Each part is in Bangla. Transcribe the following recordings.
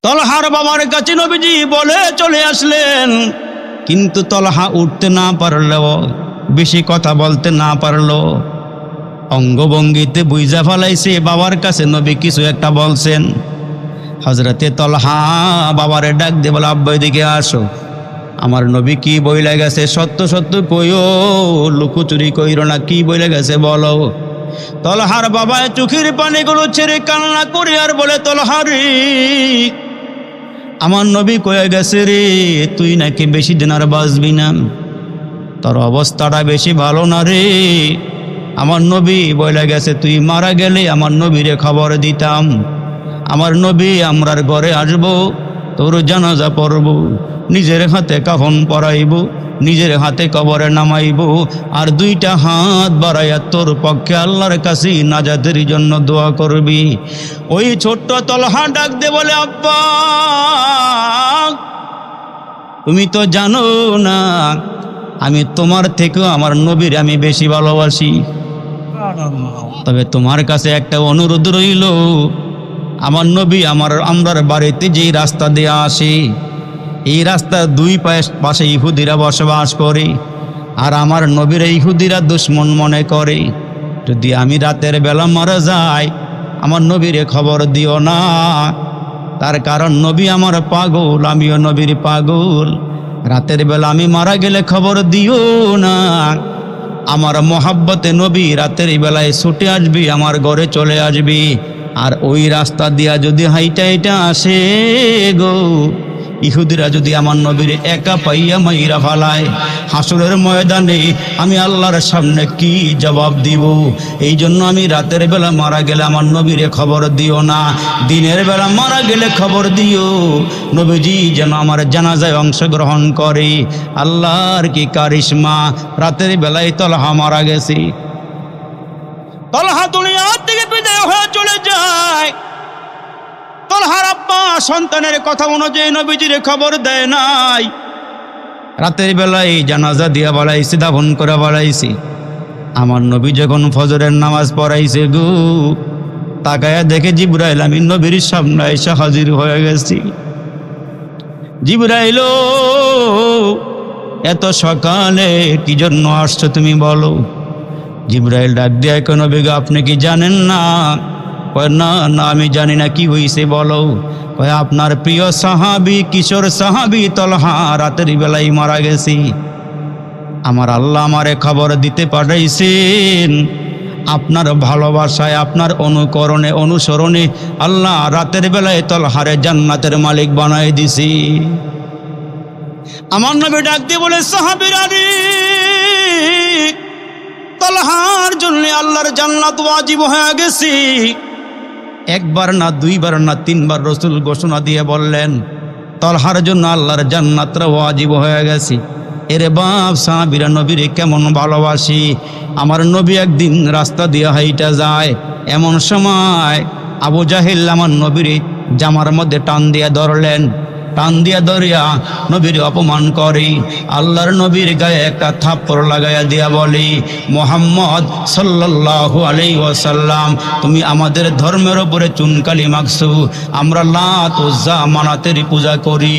তলহার বাবার কাছে নবীজি বলে চলে আসলেন, কিন্তু তলহা উঠতে না পারলেও, বেশি কথা বলতে না পারলো, অঙ্গভঙ্গিতে বুঝা ফেলাইছে বাবার কাছে নবী কিছু একটা বলছেন। হযরতে তলহা বাবারে ডাক দিয়ে বলে, আব্বা এদিকে আসো, আমার নবী কি বইলা গেছে সত্য সত্য কইও, লুকোচুরি কইরো না, কি বইলা গেছে বলো। তলহার বাবা চোখের পানিগুলো ছেড়ে কান্না করে আর বলে, তলহা রে, আমার নবী কয়ে গেছে রে, তুই নাকি বেশি দিন আর বাঁচবি না, তোর অবস্থাটা বেশি ভালো না রে। আমার নবী বইলা গেছে তুই মারা গেলে আমার নবীরে খবর দিতাম, আমার নবী আমরার ঘরে আসবো, তোর জানাজা পড়ব, নিজের হাতে কাফন পরাইব, নিজের হাতে কবরে নামাইব, আর দুইটা হাত বাড়াইয়া তোর পক্ষে আল্লাহর কাছে নাজাতের জন্য দোয়া করবি। ওই ছোট্ট তলহা ডাক দে বলে, আব্বা তুমি তো জানো না আমি তোমার থেকেও আমার নবীর আমি বেশি ভালোবাসি, তবে তোমার কাছে একটা অনুরোধ রইল, আমার নবী আমরার বাড়িতে যেই রাস্তা দিয়ে আসে, এই রাস্তার দুই পাশে ইহুদিরা বসবাস করে, আর আমার নবীর ইহুদিরা দুশ্মন মনে করে। যদি আমি রাতের বেলা মারা যাই, আমার নবীরে খবর দিও না, তার কারণ নবী আমার পাগল, আমিও নবীর পাগল। রাতের বেলা আমি মারা গেলে খবর দিও না, আমার মোহাব্বতে নবী রাতের বেলায় ছুটে আসবি, আমার ঘরে চলে আসবি, আর ওই রাস্তা দিয়া যদি হাইটা আসে গো, ইহুদিরা যদি আমার নবীর একা পাইয়া মাইরা ফালায়, হাসরের ময়দানে আমি আল্লাহর সামনে কি জবাব দিব। এই জন্য আমি রাতের বেলা মারা গেলে আমার নবীরে খবর দিও না, দিনের বেলা মারা গেলে খবর দিও, নবীজি যেন আমার জানাজায় অংশগ্রহণ করে। আল্লাহর কি কারিশমা, রাতের বেলায় তলহা মারা গেছে। তলহা দুনিয়া থেকে বিদায় হয়ে চলে যায়। তলহার আব্বা সন্তানের কথা অনুযায়ী নবীজির খবর দেয় নাই। রাতের বেলায় জানাজা দিয়া বাড়াইছে, দাফন করে বাড়াইছি। আমার নবী যখন ফজরের নামাজ পড়াইছে গো, তাকায়া দেখে জিবরাইল আমি নবীর সামনে এসে হাজির হয়ে গেছি। জিবরাইল, এত সকালে কি জন্য আসছো তুমি বলো? জিবরাইল ডাক দিয়ে, নবী গো আপনি কি জানেন না? কয় না না আমি জানি না, কি হয়েছে বলো। কয় আপনার প্রিয় সাহাবী, কিশোর সাহাবী তলহা রাতের বেলায় মারা গেছি। আমার আল্লাহ আমারে খবর দিতে পাঠাইছেন, আপনার ভালোবাসায়, আপনার অনুকরণে, অনুসরণে আল্লাহ রাতের বেলায় তলহারে জান্নাতের মালিক বানাই দিছি। আমার নবী ডাক দিয়ে বলে, সাহাবীরা রে, তলহার জন্য আল্লাহর জান্নাত ওয়াজিব হয়ে গেছে। একবার না, দুইবার না, তিনবার রাসূল ঘোষণা দিয়ে বললেন, তলহার জন্য আল্লাহর জান্নাতটা ওয়াজিব হয়ে গেছে। এরে বাপ, সাহাবীরা নবীরে কেমন ভালোবাসি। আমার নবী একদিন রাস্তা দিয়ে হাইটা যায়, এমন সময় আবু জাহেল আমার নবীরে জামার মধ্যে টান দিয়ে ধরলেন। টান দিয়া ধরিয়া নবীর অপমান করে। আল্লাহর নবীর গায়ে একটা থাপ্পড় লাগাইয়া দিয়া বলি, মুহাম্মদ সাল্লাল্লাহু আলাইহি ওয়াসাল্লাম, তুমি আমাদের ধর্মের উপরে চুনকালি মাখছো। আমরা লাত উজ্জা মানাতের পূজা করি,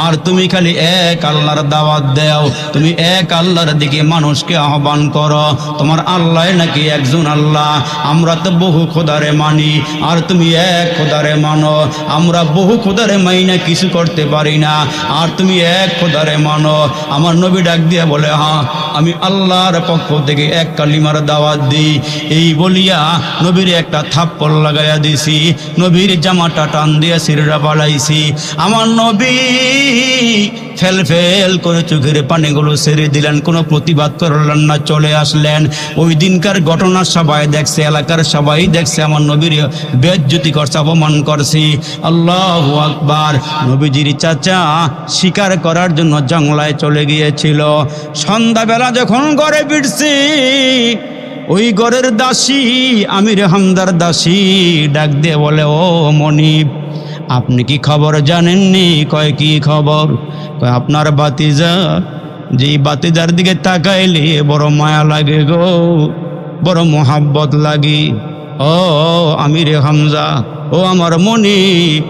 আর তুমি খালি এক আল্লাহর দাওয়াত দাও, তুমি এক আল্লাহর দিকে মানুষকে আহ্বান করো। তোমার আল্লাহ নাকি একজন আল্লাহ, আমরা তো বহু খোদারে মানি, আর তুমি এক খোদারে মানো। আমরা বহু খোদারে মাইনা কিছু করতে পারি না, আর তুমি এক খোদারে মানো। আমার নবী ডাক দিয়া বলে, হ্যাঁ আমি আল্লাহর পক্ষ থেকে এক কালিমার দাওয়াত দিই। এই বলিয়া নবীর একটা থাপ্পড় লাগাইয়া দিছি, নবীর জামাটা টান দিয়া সিররা পালাইছি। আমার নবী ফেল ফেল করে চোখের পানিগুলো ছেড়ে দিলেন, কোনো প্রতিবাদ করলেন না, চলে আসলেন। ওই দিনকার ঘটনা সবাই দেখছে, এলাকার সবাই দেখছে, আমার নবীর বেইজ্জতি করছে, অপমান করছি। আল্লাহু আকবার। নবীজির চাচা শিকার করার জন্য জঙ্গলায় চলে গিয়েছিল। সন্ধ্যাবেলা যখন ঘরে ফিরছি, ওই ঘরের দাসী, আমির হামদার দাসী ডাক দিয়ে বলে, ও মনিব, আপনি কি খবর জানেননি? কয় কি খবর? কয় আপনার বাতিজা, যেই বাতিজার দিকে তাকাইলে বড় মায়া লাগে গো, বড় মোহাব্বত লাগে। ও আমির হামজা, ও আমার মনিব,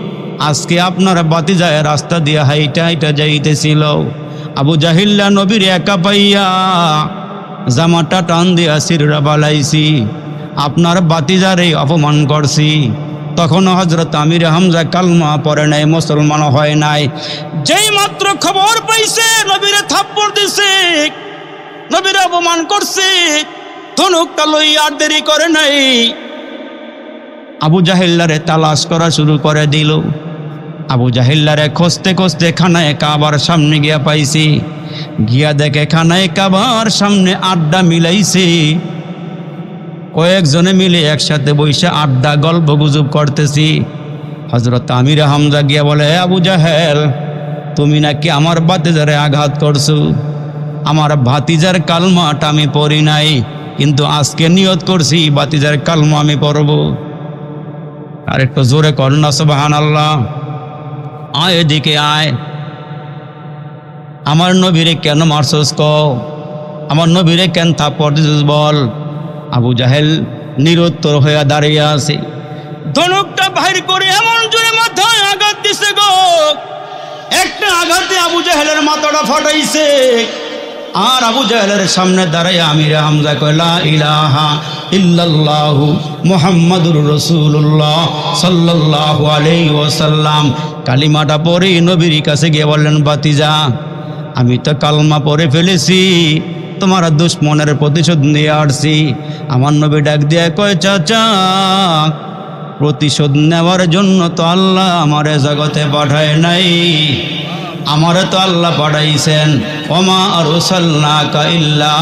আজকে আপনার বাতিজায় রাস্তা দিয়ে হাইটা হাইটা যাইতেছিল, আবু জাহিল্লা নবীর একা পাইয়া জামাটা টান দিয়া সিররা বালাইছি, আপনার বাতিজারে অপমান করছি। তখন হযরত আমির হামজা কালমা পড়ে নাই, মুসলমান হয় নাই। যেই মাত্র খবর পাইছে নবীরে থাপ্পড় দিছে, নবীরে অপমান করছে, ধনুকটা লইয়া আর দেরি করে নাই, আবু জাহিল্লারে তালাশ করা শুরু করে দিল। আবু জাহিল্লারে খুঁজতে খুঁজতে খানায় কাবার সামনে গিয়া পাইছি, গিয়া দেখে খানায় কাবার সামনে আড্ডা মিলাইছে, কয়েকজনে মিলে একসাথে বৈশা আড্ডা গল্প গুজব করতেছি। হযরত আমির হামজা গিয়া বলে, আবু জাহেল, তুমি নাকি আমার ভাতিজারে আঘাত করছো। আমার ভাতিজার কালমাটা আমি পড়ি নাই, কিন্তু আজকে নিয়ত করছি ভাতিজার কালমা আমি পড়ব। আর একটু জোরে কর না সুবহানাল্লাহ। আয় এদিকে আয়, আমার নবীরে কেন মারছস ক, আমার নবীরে কেন থাপ্পড় দিছিস বল। আবু জাহেল নিরুত্তর হয়ে দাঁড়িয়ে আছে, ধনুকটা বাহির করে এমন জোরে মাথায় আঘাত দিছে গো, একটা আঘাতে আবু জাহেলের মাথাটা ফাটাইছে। আর আবু জাহেলের সামনে দাঁড়ায় আমির হামজা কয়, লা ইলাহা ইল্লাল্লাহু মুহাম্মাদুর রাসূলুল্লাহ সাল্লাল্লাহু আলাইহি ওয়াসাল্লাম কালিমাটা পড়ে নবীর কাছে গিয়ে বললেন, বাতিজা, আমি তো কালমা পড়ে ফেলেছি, তোমার দুশ্মনের প্রতিশোধ নিয়ে আসছি। আমার নবী ডাক দিয়ে কয়, চাচা, প্রতিশোধ নেওয়ার জন্য তো আল্লাহ আমারে জগতে পাঠায় নাই, আমারে তো আল্লাহ পাঠাইছেন, ওমা আরসালনাকা ইল্লা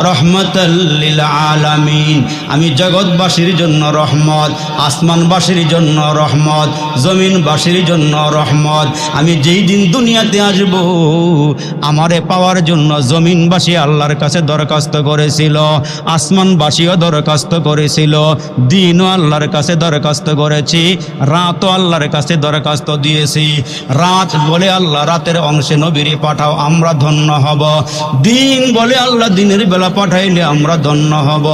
রাহমাতাল লিল আলামিন। আমি জগৎবাসীর জন্য রহমত, আসমানবাসীর জন্য রহমত, জমিনবাসীর জন্য রহমত। আমি যেই দিন দুনিয়াতে আসব, আমারে পাওয়ার জন্য জমিনবাসী আল্লাহর কাছে দরখাস্ত করেছিল, আসমানবাসীও দরখাস্ত করেছিল, দিনও আল্লাহর কাছে দরখাস্ত করেছি, রাতও আল্লাহর কাছে দরখাস্ত দিয়েছি। রাত বলে আল্লাহ রাতের অংশে নবীরে পাঠাও, আমরা ধন্য হব। দিন বলে আল্লাহ দিনের বেলা পাঠাইলে আমরা ধন্য হব।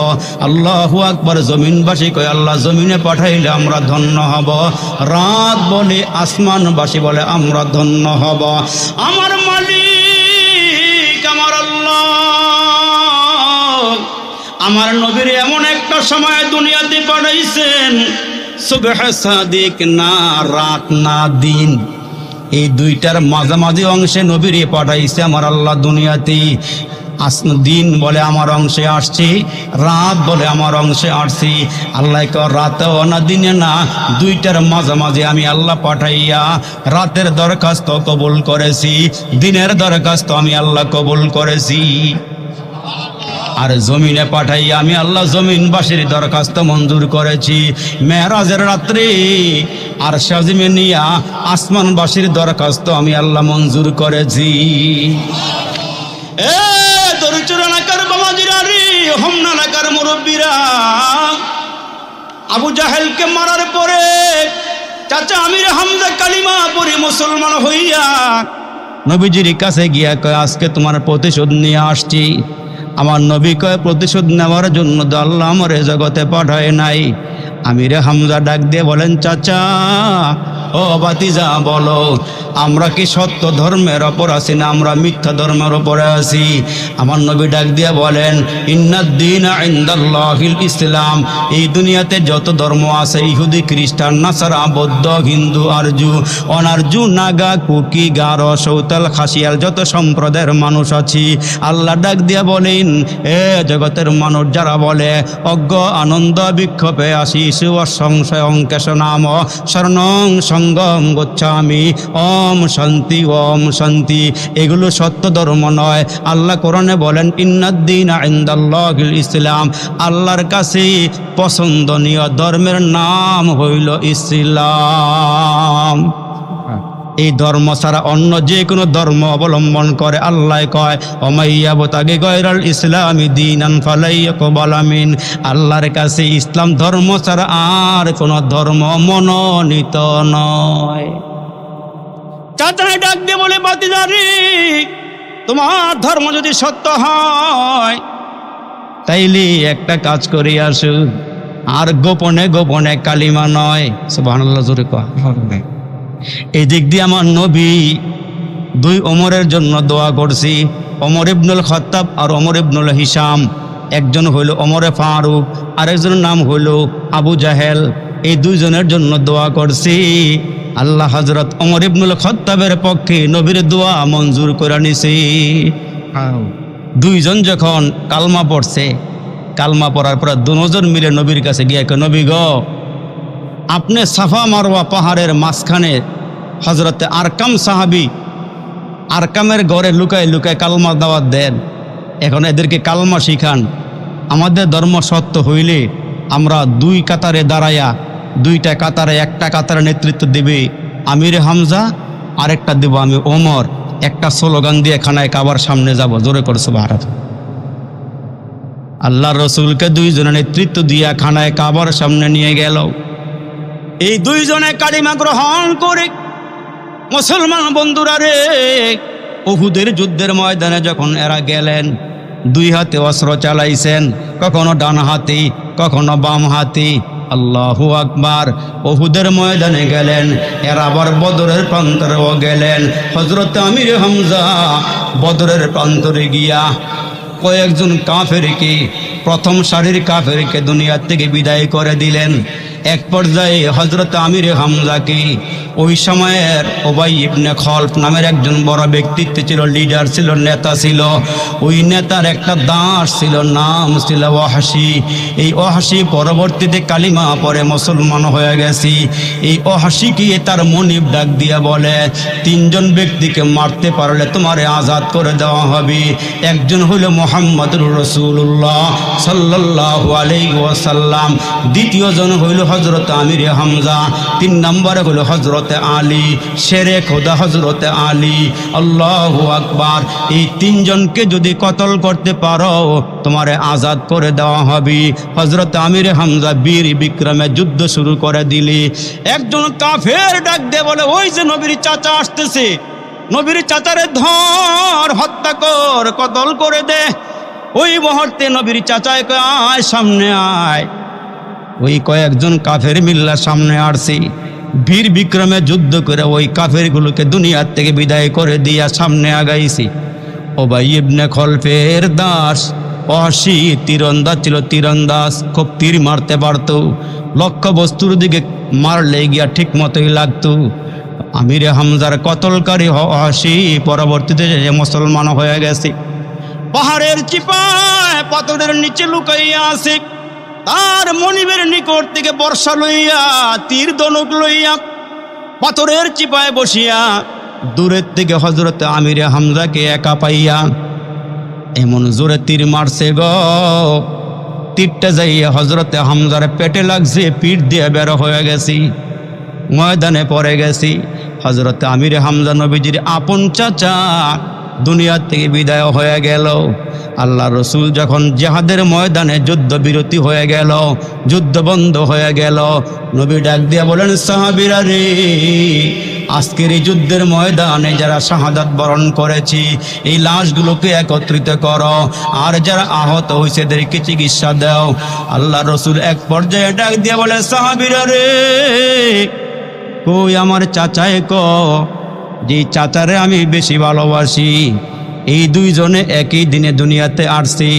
আল্লাহু আকবার। জমিনবাসী কয়, আল্লাহ জমিনে পাঠাইলে আমরা ধন্য হব। রাত বলে, আসমানবাসী বলে আমরা ধন্য হব। আমার মালিক আমার আল্লাহ আমার নবীর এমন একটা সময় দুনিয়াতে পাঠাইছেন, সুবহ সাদিক না রাত না দিন, এই দুইটার মাঝামাঝি অংশে নবীরে পাঠাইছে আমার আল্লাহ দুনিয়াতে। দিন বলে আমার অংশে আসছি, রাত বলে আমার অংশে আসছি। আল্লাহ রাতেও না দিনে না, দুইটার মাঝামাঝি আমি আল্লাহ পাঠাইয়া রাতের দরখাস্ত কবুল করেছি, দিনের দরখাস্ত আমি আল্লাহ কবুল করেছি। আর জমিনে পাঠাইয়া আমি আল্লাহ জমিনবাসীর দরখাস্ত মঞ্জুর করেছি। মেরাজের রাত্রে আর সাজিমে নিয়া আসমানবাসীর দরখাস্ত আমি আল্লাহ মঞ্জুর করেছি। এ দরুচুর এলাকার বাবাজিরা রে, হোমনা এলাকার মুরব্বীরা, আবু জাহেলকে মারার পরে চাচা আমির হামজা কালিমা পড়ে মুসলমান হইয়া নবীজির কাছে গিয়া কয়, আজকে তোমার প্রতিশোধ নিয়ে আসছি। আমার নবী কয়, প্রতিশোধ নেওয়ার জন্য তো আল্লাহ আমার এ জগতে পাঠায় নাই। আমির হামজা ডাক দিয়ে বলেন, চাচা ও ভাতিজা বলো, আমরা কি সত্য ধর্মের ওপর আছি না আমরা মিথ্যা ধর্মের ওপরে আছি? আমার নবী ডাক দিয়ে বলেন, ইন্নাদ-দীনা ইনদাল্লাহিল ইসলাম। এই দুনিয়াতে যত ধর্ম আছে, ইহুদি, খ্রিস্টান, নাসারা, বৌদ্ধ, হিন্দু, আরজু, অনারজু, নাগা, কুকি, গারো, সৌতাল, খাসিয়াল, যত সম্প্রদায়ের মানুষ আছি, আল্লাহ ডাক দিয়া বলেন, এ জগতের মানুষ যারা বলে অজ্ঞ আনন্দ বিক্ষোভে আসি সংশয় অঙ্কেশ নাম শরণং সঙ্গম গচ্ছামি ওম শান্তি ওম শান্তি, এগুলো সত্য ধর্ম নয়। আল্লাহ কোরআনে বলেন, ইন্নাদ-দীনা ইনদাল্লাহিল ইসলাম। আল্লাহর কাছে পছন্দনীয় ধর্মের নাম হইল ইসলাম। এই ধর্ম ছাড়া অন্য যে কোনো ধর্ম অবলম্বন করে, আল্লাহ কয়, ওমাইয়াবতাগি গায়রাল ইসলামি দীনান ফালাই ইউকবালা মিন। আল্লাহর কাছে ইসলাম ধর্ম ছাড়া আর কোনো ধর্ম মনোনীত নয়। চাচা ডাক দিয়ে বলে, বাতিজারি, তোমার ধর্ম যদি সত্য হয় তাইলে একটা কাজ করে আসো, আর গোপনে গোপনে কালিমা নয়, সুবহানাল্লাহ জোরে কয়, এই দিক দিয়ে আমার নবী দুই ওমরের জন্য দোয়া করছি, ওমর ইবনুল খাত্তাব আর ওমর ইবনুল হিশাম। একজন হইল ওমরে ফারুক, আরেকজনের নাম হইল আবু জাহেল। এই দুইজনের জন্য দোয়া করছি। আল্লাহ হযরত ওমর ইবনুল খাত্তাবের পক্ষে নবীর দোয়া মঞ্জুর করে নিছি। দুইজন যখন কালমা পড়ছে, কালমা পড়ার পর দুজন মিলে নবীর কাছে গিয়ে নবী গো, আপনি সাফা মারওয়া পাহাড়ের মাঝখানে হযরতে আরকাম সাহাবী, আরকামের ঘরে লুকায় লুকায় কালমা দাওয়াত দেন, এখন এদেরকে কালমা শিখান। আমাদের ধর্ম সত্য হইলে আমরা দুই কাতারে দাঁড়াইয়া, দুইটা কাতারে, একটা কাতারে নেতৃত্ব দেবে আমির হামজা, আরেকটা দেব আমি ওমর। একটা স্লোগান দিয়ে খানায় কাবার সামনে যাব, জোরে করছো ভারত। আল্লাহর রসুলকে দুইজনে নেতৃত্ব দিয়া খানায় কাবার সামনে নিয়ে গেল। এই দুইজনে কালিমা গ্রহণ করে মুসলমান বন্ধুরা রে, উহুদের যুদ্ধের ময়দানে যখন এরা গেলেন, দুই হাতে অস্ত্র চালাইছেন, কখনো ডান হাতি, কখনো বাম হাতি। আল্লাহু আকবার। উহুদের ময়দানে গেলেন, এরা আবার বদরের প্রান্তরেও গেলেন। হযরত আমির হামজা বদরের প্রান্তরে গিয়া কয়েকজন কাফেরকে, প্রথম সারির কাফেরকে দুনিয়া থেকে বিদায় করে দিলেন। এক পর্যায়ে হযরত আমির হামজাকে ওই সময়ের উবাই ইবনে খলফ নামের একজন বড় ব্যক্তিত্ব ছিল, লিডার ছিল, নেতা ছিল। ওই নেতার একটা দাস ছিল, নাম ছিল ওয়াহশী। এই ওয়াহশী পরবর্তীতে কালিমা পরে মুসলমান হয়ে গেছি। এই ওয়াহশীকে তার মনিব ডাক দিয়া বলে, তিনজন ব্যক্তিকে মারতে পারলে তোমারে আজাদ করে দেওয়া হবে। একজন হইল মুহাম্মদুর রাসূলুল্লাহ সাল্লাল্লাহু আলাইহি ওয়াসাল্লাম, দ্বিতীয় জন হইল হযরত আমির হামজা, তিন নম্বরে হইল হযরত আলী, শেরে খোদা হযরত আলী। আল্লাহু আকবার। এই তিনজনকে যদি কতল করতে পারো তোমারে আজাদ করে দেওয়া হবে। হযরত আমির হামজা বীর বিক্রমে যুদ্ধ শুরু করে দিলি। একজন কাফের ডাক দিয়ে বলে, ওই যে নবীর চাচা আসতেছে, নবীর চাচারে ধর, হত্যা কর, কতল করে দে। ওই মুহূর্তে নবীর চাচায় কয়, আয় সামনে আয়। ওই কয়েকজন কাফের মিল্লা সামনে আসছি, বীর বিক্রমে যুদ্ধ করে ওই কাফেরগুলোকে দুনিয়ার থেকে বিদায় করে দিয়া সামনে আগাইছি। উবাই ইবনে খলফের দাস ওয়াহশী তীরন্দাজ ছিল, তীরন্দাজ, খুব তীর মারতে পারত, লক্ষ্য বস্তুর দিকে মারলে গিয়া ঠিক মতোই লাগতো। আমির হামজার কতলকারী ওয়াহশী পরবর্তীতে মুসলমান হয়ে গেছে। পাহাড়ের চিপায় পাথরের নিচে লুকাইয়া আছে, তার মনিবের নিকট থেকে বর্ষা লইয়া, তীর ধনুক লইয়া, পাথরের চিপায় বসিয়া দূরের থেকে হযরত আমির হামজাকে একা পাইয়া এমন জোরে তীর মারছে গো, তীরটা যাইয়া হযরত হামজার পেটে লাগছে, পিঠ দিয়ে বের হয়ে গেছি, ময়দানে পড়ে গেছি। হযরত আমির হামজা নবীজির আপন চাচা দুনিয়া থেকে বিদায় হয়ে গেল। আল্লাহ রসুল যখন জিহাদের ময়দানে যুদ্ধ বিরতি হয়ে গেল, যুদ্ধ বন্ধ হয়ে গেল, নবী ডাক দিয়ে বলেন, সাহাবীরা রে, আজকের এই যুদ্ধের ময়দানে যারা শাহাদাত বরণ করেছি, এই লাশগুলোকে একত্রিত করো, আর যারা আহত হয়েছে এদেরকে চিকিৎসা দাও। আল্লাহ রসুল এক পর্যায়ে ডাক দিয়ে বলে, সাহাবীরা রে, কই আমার চাচায় কো, যে চাচারে আমি বেশি ভালোবাসি। এই দুইজনে একই দিনে দুনিয়াতে আসছি,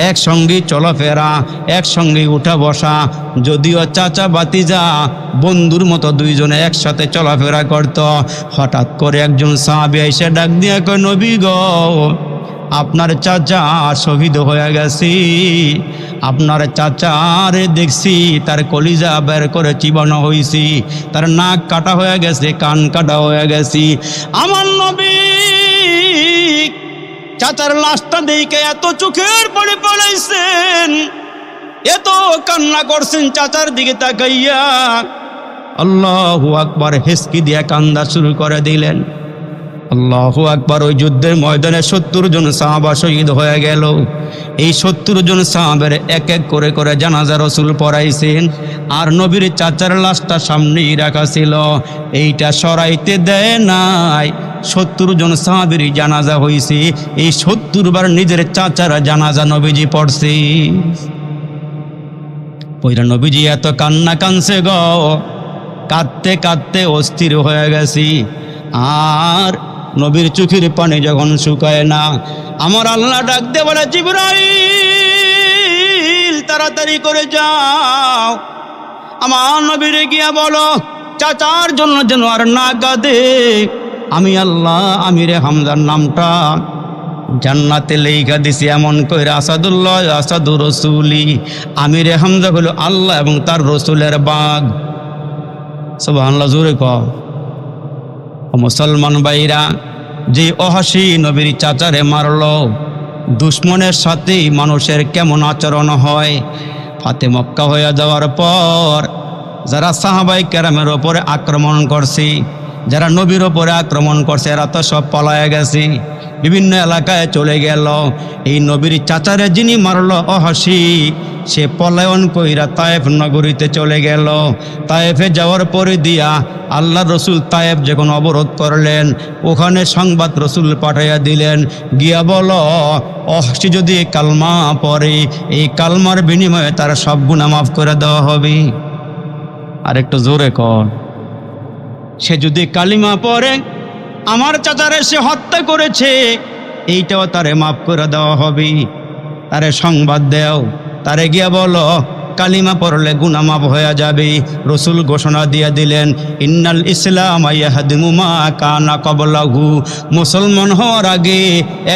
একসঙ্গে চলাফেরা, একসঙ্গে উঠা বসা, যদিও চাচা বাতিজা বন্ধুর মতো দুইজনে একসাথে চলাফেরা করত। হঠাৎ করে একজন সাহাবী এসে ডাক দিয়া কয়, নবী গো, আপনার চাচা শহীদ হয়ে গেছি, আপনার চাচারে দেখছি, তার কলিজা বের করে চিবানো হয়েছি, তার নাক কাটা হয়ে গেছে, কান কাটা হয়ে গেছি। আমার নবী চাচার লাশটা দেখে এত চোখের পানি পড়াইছেন, এত কান্না করছেন চাচার দিকে তাকাইয়া, আল্লাহু আকবার, হেসকি দিয়া কান্দা শুরু করে দিলেন। আল্লাহু আকবার। ওই যুদ্ধের ময়দানে 70 জন সাহাবা শহীদ হয়ে গেল। এই 70 জন সাহাবের এক এক করে করে জানাজা রসুল পড়াইছেন, আর নবীর চাচার লাশটা সামনেই রাখা ছিল, এইটা সরাইতে দেয় নাই। 70 জন সাহাবীর জানাজা হয়েছে, এই 70 বার নিজের চাচার জানাজা নবীজি পড়ছে। পয়রা নবীজি এত কান্না কানছে গো, কাঁদতে কাঁদতে অস্থির হয়ে গেছি। আর নবীর চোখের পানি যখন শুকায় না, আমার আল্লাহ ডাক দিয়ে বলে, জিবরাইল তাড়াতাড়ি করে যাও, আমার নবীরে গিয়া বলো চাচার জন্য যেন আর না কাঁদে। আমি আল্লাহ আমিরে হামজার নামটা জান্নাতে লেখা দিছি, এমন কইরা আসাদুল্লাহ আসাদুর রসুলি। আমিরে হামজা হলো আল্লাহ এবং তার রসুলের বাঘ। সুবহানাল্লাহ, জোরে কও। মুসলমান ভাইরা, যে অহাসি নবীর চাচারে মারল, দুশ্মনের সাথে মানুষের কেমন আচরণ হয়। ফাতে মক্কা হয়ে যাওয়ার পর যারা সাহাবাই কেরামের ওপরে আক্রমণ করছে, যারা নবীর ওপরে আক্রমণ করছে, এরা তো সব পলায় গেছে, বিভিন্ন এলাকায় চলে গেল। এই নবীর চাচারে যিনি মারল অহাসি, সে পলায়ন কইরা তায়েফ নগরীতে চলে গেল। তায়েফে যাওয়ার পরে দিয়া আল্লাহ রসুল তায়েফ যখন অবরোধ করলেন, ওখানে সংবাদ রসুল পাঠাইয়া দিলেন, গিয়া বলো অহাসি যদি কালমা পড়ে, এই কালমার বিনিময়ে তার সব গুনাহ মাফ করে দেওয়া হবে। আর একটু জোরে কর। সে যদি কালিমা পড়ে, আমার চাচারে সে হত্যা করেছে, এইটাও তারে মাফ করে দেওয়া হবে। তারে সংবাদ দেও, তারে গিয়া বলো কালিমা পড়লে গুনাহ মাফ হয়ে যাবে। রসুল ঘোষণা দিয়ে দিলেন, ইন্নাল ইসলাম ইয়াহদিমু মা কানা ক্বাবলাহু। মুসলমান হওয়ার আগে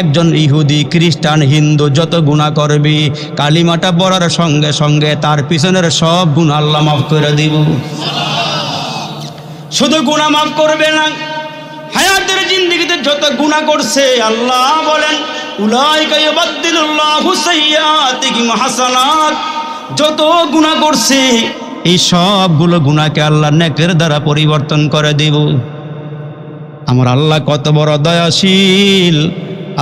একজন ইহুদি, খ্রিস্টান, হিন্দু যত গুনাহ করবে, কালিমাটা পড়ার সঙ্গে সঙ্গে তার পিছনের সব গুনাহ আল্লাহ মাফ করে দিব। শুধু গুনাহ মাফ করবে না, হায়াতের জিন্দেগিতে যত গুনাহ করছে আল্লাহ বলেন, উলাইকা ইউবাদদিলুল্লাহু সাইয়্যাতিহিম হাসানাত। যত গুনাহ করছে এই সবগুলো গুনাহকে আল্লাহ নেকের দ্বারা পরিবর্তন করে দেব। আমার আল্লাহ কত বড় দয়াশীল,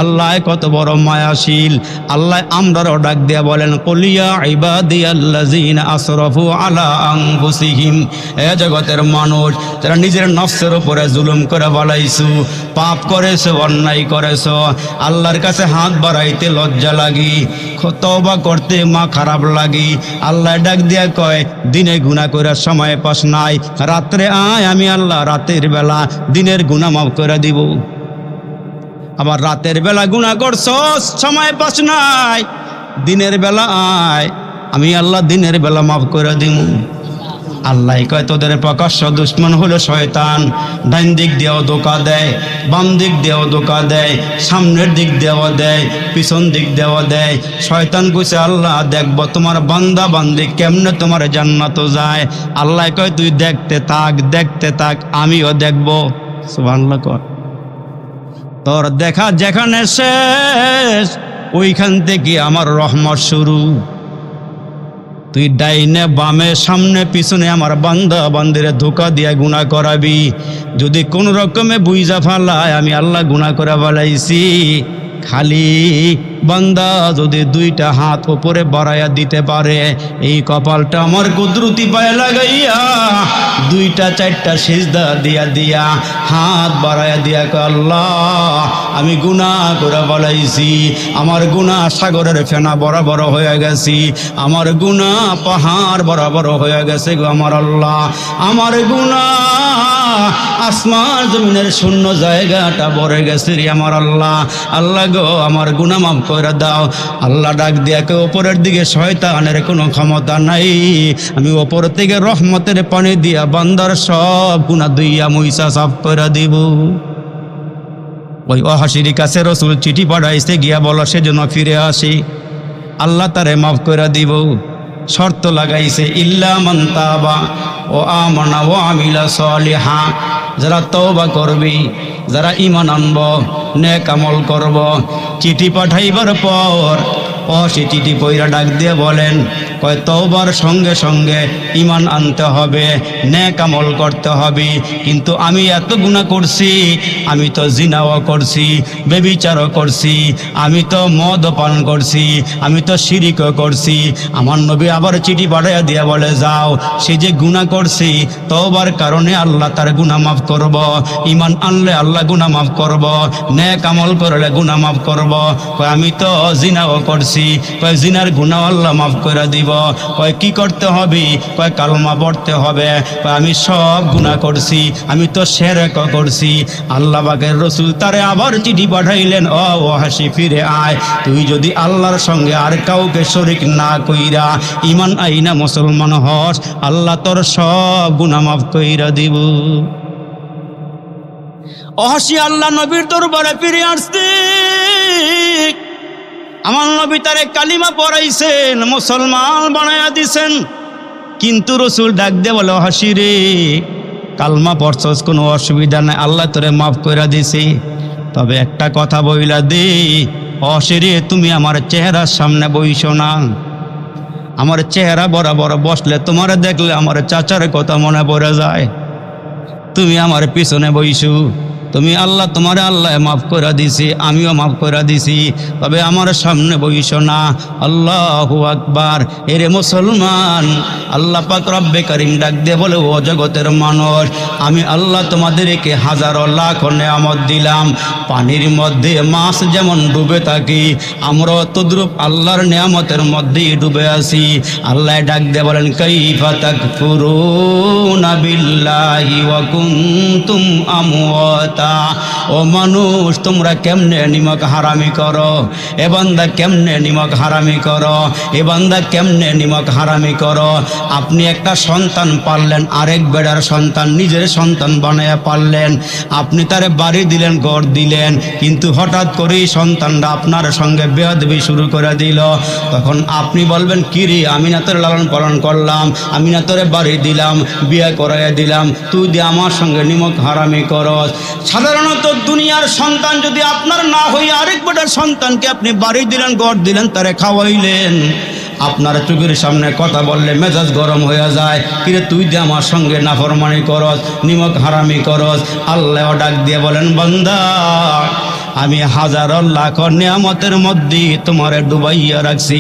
আল্লাহ কত বড় মায়াশীল। আল্লাহ আমরাও ডাক দিয়া বলেন, কুলিয়া ইবাদিয়াল্লাযিনা আসরাফু আলা আনফুসিহিম। এ জগতের মানুষ যারা নিজের নফসের উপরে জুলুম করে বলাইছো, পাপ করেছো, অন্যায় করেছো, আল্লাহর কাছে হাত বাড়াইতে লজ্জা লাগি, তওবা করতে মা খারাপ লাগি। আল্লাহ ডাক দিয়া কয়, দিনে গুনাহ করার সময় পাস নাই, রাত্রে আয়, আমি আল্লাহ রাতের বেলা দিনের গুনাহ মাফ করে দিব। আবার রাতের বেলা গুনাহ করছস, সময় পাস নাই, দিনের বেলা আয়, আমি আল্লাহ দিনের বেলা মাফ করে দিব। আল্লাহ কয়, তোদের প্রকাশ্য দুশ্মন হলো শয়তান। ডাইন দিক দিয়েও ধোঁকা দেয়, বাম দিক দিয়েও ধোঁকা দেয়, সামনের দিক দিয়েও দেয়, পিছন দিক দিয়েও দেয়। শয়তান কইছে, আল্লাহ দেখবো তোমার বান্দা বান্দি কেমনে তোমার জান্নাত যায়। আল্লাহ কয়, তুই দেখতে থাক, দেখতে থাক, আমিও দেখবো। সুবহানাল্লাহ কর। তোর দেখা যেখানে শেষ, ওইখান থেকে আমার রহমত শুরু। তুই ডাইনে বামে সামনে পিছনে আমার বান্দা বান্দিরে ধোঁকা দিয়া গুনাহ করাবি। যদি কোন রকমে বুঝা ফেলায় আমি আল্লাহ গুনাহ করে ফেলাইছি, খালি বান্দা যদি দুইটা হাত উপরে বাড়াইয়া দিতে পারে, এই কপালটা আমার কুদরতি পায়ে লাগাইয়া দুইটা চারটা সিজদা দিয়া দিয়া হাত বাড়াইয়া দিয়া কয়, আল্লাহ আমি গুনাহ করে ফেলাইছি, আমার গুনাহ সাগরের ফেনা বরাবর হয়ে গেছি, আমার গুনাহ পাহাড় বরাবর হয়ে গেছে গো আমার আল্লাহ, আমার গুনাহ আসমান জমিনের শূন্য জায়গাটা ভরে গেছে রে আমার আল্লাহ। আল্লাহ গো, আমার গুনাহ মাফ করে দাও। আল্লাহ ডাক দিয়া কে, ওপরের দিকে শয়তানের কোনো ক্ষমতা নাই, আমি ওপর থেকে রহমতের পানি দিয়া বান্দার সব গুনাহ দুইয়া মুইসা সাফ করে দিব। ওই অহাসির কাছে রসুল চিঠি পাঠাইছে, গিয়া বলো সেজন্য ফিরে আসি, আল্লাহ তারে মাফ করে দিব। শর্ত লাগাইছে, ইল্লা মান তাবা ও আমানা ও আমিলা সলিহা। যারা তওবা করবি, যারা ঈমান আনব, নেক আমল করব। চিঠি পাঠাইবার পর সে চিঠি পইরা ডাক দিয়ে বলেন, কয় তওবার সঙ্গে সঙ্গে ঈমান আনতে হবে, নেক আমল করতে হবে। কিন্তু আমি এত গুনাহ করছি, আমি তো জিনাও করছি, ব্যভিচারও করছি, আমি তো মদ পান করছি, আমি তো শিরিকও করছি। আমার নবী আবার চিঠি পাঠাইয়া দিয়া বলে, যাও, সে যে গুনাহ করছি, তওবার কারণে আল্লাহ তার গুনাহ মাফ করব, ঈমান আনলে আল্লাহ গুনাহ মাফ করব, নেক আমল করলে গুনাহ মাফ করব। কয় আমি তো জিনাও করছি, কয় জিনার গুনাহ আল্লাহ মাফ করে দিব। দিব। কয় কি করতে হবে? কয় কালমা পড়তে হবে। কয় আমি সব গুনাহ করছি, আমি তো শিরক করছি। আল্লাহ পাকের রাসূল তারে আবার চিঠি পাঠাইলেন, ও ওয়াহশী ফিরে আয়, তুই যদি আল্লাহর সঙ্গে আর কাউকে শরীক না কইরা ঈমান আইনা মুসলমান হস, আল্লাহ তোর সব গুনাহ মাফ কইরা দিব। ওয়াহশী আল্লাহ নবীর দরবারে ফিরে আসছে। আমার নবী তারে কালিমা পড়াইছেন, মুসলমান বানায়া দিছেন। কিন্তু রাসূল ডাক দিয়ে বলে, ওয়াহশী রে, কালমা পড়ছস, কোনো অসুবিধা নাই, আল্লাহ তোরে মাফ কইরা দিছে। তবে একটা কথা বইলা দে, ওয়াহশী রে, তুমি আমার চেহারার সামনে বইসো না। আমার চেহারা বরাবর বসলে তোমারে দেখলে আমার চাচার কথা মনে পড়ে যায়। তুমি আমার পিছনে বইসু, তুমি আল্লাহ, তোমার আল্লাহ মাফ করে দিছি, আমিও মাফ করে দিছি, তবে আমার সামনে বইসো না। আল্লাহু আকবার। এরে মুসলমান, আল্লাহ পাক রব্বে করিম ডাক দিয়ে বলে, ও জগতের মানুষ, আমি আল্লাহ তোমাদেরকে হাজারো লাখ নেয়ামত দিলাম। পানির মধ্যে মাছ যেমন ডুবে থাকি, আমরা তদ্রূপ আল্লাহর নেয়ামতের মধ্যেই ডুবে আছি। আল্লাহ ডাক দিয়ে বলেন, কাইফা তাকফুরুনা বিল্লাহি ওয়া কুনতুম আমওয়াতা। ও মানুষ, তোমরা কেমনে নিমক হারামি করো? এ বান্দা কেমনে নিমক হারামি করো? এ বান্দা কেমনে নিমক হারামি করো? আপনি একটা সন্তান পারলেন, আরেক বেড়ার সন্তান নিজের সন্তান বানায়া পারলেন, আপনি তারে বাড়ি দিলেন, ঘর দিলেন, কিন্তু হঠাৎ করেই সন্তানটা আপনার সঙ্গে বেয়াদবি শুরু করে দিল। তখন আপনি বলবেন, কিরে, আমি না তোর লালন পালন করলাম, আমি না তোরে বাড়ি দিলাম, বিয়ে করাইয়া দিলাম, তুই দিয়ে আমার সঙ্গে নিমক হারামি করস। সাধারণত দুনিয়ার সন্তান যদি আপনার না হয়ে আরেক বেটার সন্তানকে আপনি বাড়ি দিলেন, ঘর দিলেন, তারে খাওয়াইলেন, আপনার চোখের সামনে কথা বললে মেজাজ গরম হয়ে যায়, কিরে তুই যে আমার সঙ্গে নাফরমানি করস, নিমক হারামি করস। আল্লাহ ডাক দিয়ে বলেন, বান্দা, আমি হাজার লাখ নিয়ামতের মধ্যে তোমারে ডুবাইয়া রাখছি,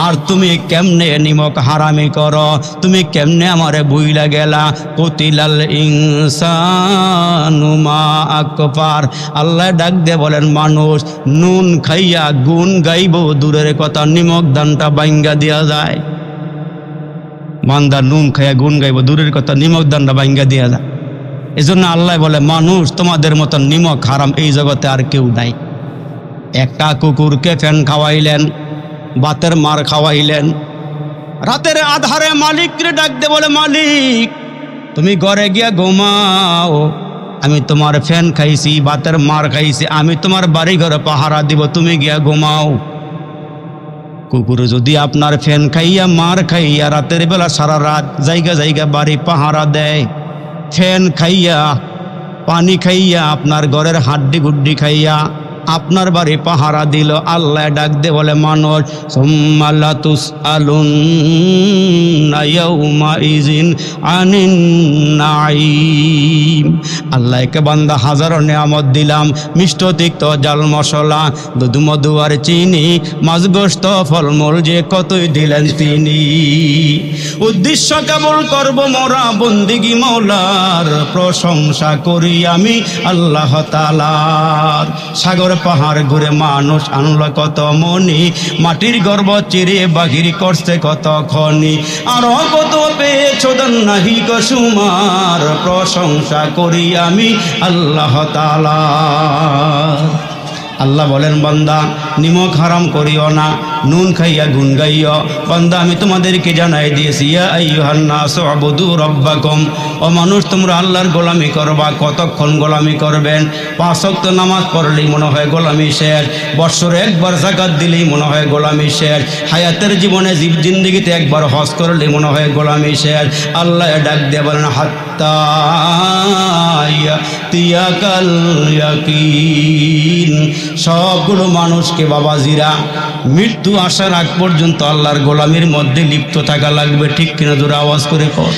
আর তুমি কেমনে নিমক হারামি করো? তুমি কেমনে আমারে ভুইলা গেলা? কতিলাল ইনসানু মা আকফার। আল্লাহ ডাক দিয়ে বলেন, মানুষ নুন খাইয়া গুণ গাইব দূরের কথা, নিমক দানটা বাইঙ্গা দিয়া যায়। বান্দা নুন খাইয়া গুণ গাইব দূরের কথা, নিমক দানটা বাইঙ্গা দিয়া যায়। এজন্য আল্লাহ বলে, মানুষ তোমাদের মতন নিমক হারাম এই জগতে আর কেউ নাই। একটা কুকুরকে ফ্যান খাওয়াইলেন, বাতের মার খাওয়াইলেন, রাতের আধারে মালিককে ডাক দে বলে, মালিক তুমি ঘরে গিয়া ঘুমাও, আমি তোমার ফ্যান খাইছি, বাতের মার খাইছি, আমি তোমার বাড়ি ঘরে পাহারা দিব, তুমি গিয়া ঘুমাও। কুকুর যদি আপনার ফ্যান খাইয়া মার খাইয়া রাতের বেলা সারা রাত জায়গা জায়গা বাড়ি পাহারা দেয়, ফ্যান খাইয়া পানি খাইয়া আপনার ঘরের হাড্ডি গুড্ডি খাইয়া আপনার বাড়ি পাহারা দিল, আল্লাহ ডাক দে বলে, মানুষ সুম্মা লা তুসআলুন্না ইয়াউমা ইযিন আনিন নাঈম। আল্লাহকে বান্দা হাজারো নিয়ামত দিলাম, মিষ্ট তিক্ত জাল মশলা, দুধ মধু আর চিনি, মাছ গোশত ফলমূল যে কতই দিলেন তিনি। উদ্দেশ্য কেবল করব মোরা বন্দিগি মৌলার, প্রশংসা করি আমি আল্লাহ তাআলার। সাগর পাহাড় ঘুরে মানুষ আনলো কত মনি, মাটির গর্ব চিরে বাহির করছে কত খনি, আরো কত পেয়েছো দান নাহি গো সুমার, প্রশংসা করি আমি আল্লাহ তাআলা। আল্লাহ বলেন, বান্দা নিমক হারাম করিও না, নুন খাইয়া গুন গাইও। বান্দা আমি তোমাদেরকে জানাই দিয়েছি, ইয়া আইয়ুহান নাসু উবুদু রাব্বাকুম। ও মানুষ, তোমরা আল্লাহর গোলামি করবা। কতক্ষণ গোলামি করবেন? 5 ওয়াক্ত নামাজ পড়লেই মনে হয় গোলামি শেষ, বৎসরে একবার যাকাত দিলেই মনে হয় গোলামি শেষ, হায়াতের জীবনে জিন্দেগিতে একবার হজ করলেই মনে হয় গোলামি শেষ। আল্লাহ ডাক দিয়ে বলেন, হাত্তা ইয়াতিয়াকাল ইয়াকিন। সবগুলো মানুষকে বাবাজিরা মৃত্যু আসার আগ পর্যন্ত আল্লাহর গোলামির মধ্যে লিপ্ত থাকা লাগবে। ঠিক কিনা? জোরে আওয়াজ করে কর।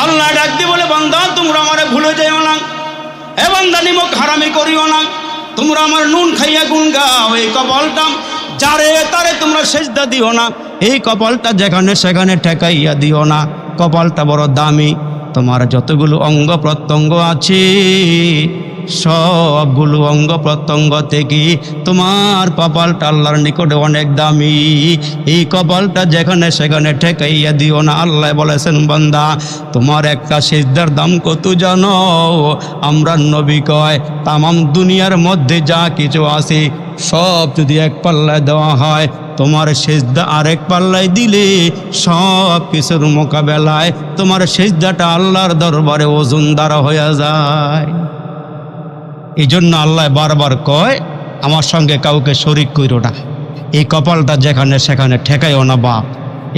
আল্লাহ ডাক দিয়ে বলে, বান্দা তোমরা আমারে ভুলে যাইও না, এ বান্দা নিমক হারামি করিও না, তোমরা আমার নুন খাইয়া গুণ গাও। এই কপালটা যারে তারে তোমরা সেজদা দিও না, এই কপালটা যেখানে সেখানে ঠেকাইয়া দিও না। কপালটা বড় দামি, তোমার যতগুলো অঙ্গ প্রত্যঙ্গ আছে সবগুলো অঙ্গ প্রত্যঙ্গ থেকে তোমার কপালটা আল্লাহর নিকটে অনেক দামি। এই কপালটা যেখানে সেখানে ঠেকাইয়া দিও না। আল্লাহ বলেছেন, বান্দা তোমার একটা সিজদার দাম কত জানো? আমরা নবী কয় তামাম দুনিয়ার মধ্যে যা কিছু আছে সব যদি এক পাল্লায় দেওয়া হয়, তোমার সিজদা আরেক পাল্লায় দিলে সব কিছুর মোকাবেলায় তোমার সিজদাটা আল্লাহর দরবারে ওজনদার হয়ে যায়। এই জন্য আল্লাহ বারবার কয়, আমার সঙ্গে কাউকে শরিক কইরো না। এই কপালটা যেখানে সেখানে ঠেকাইও না বাপ।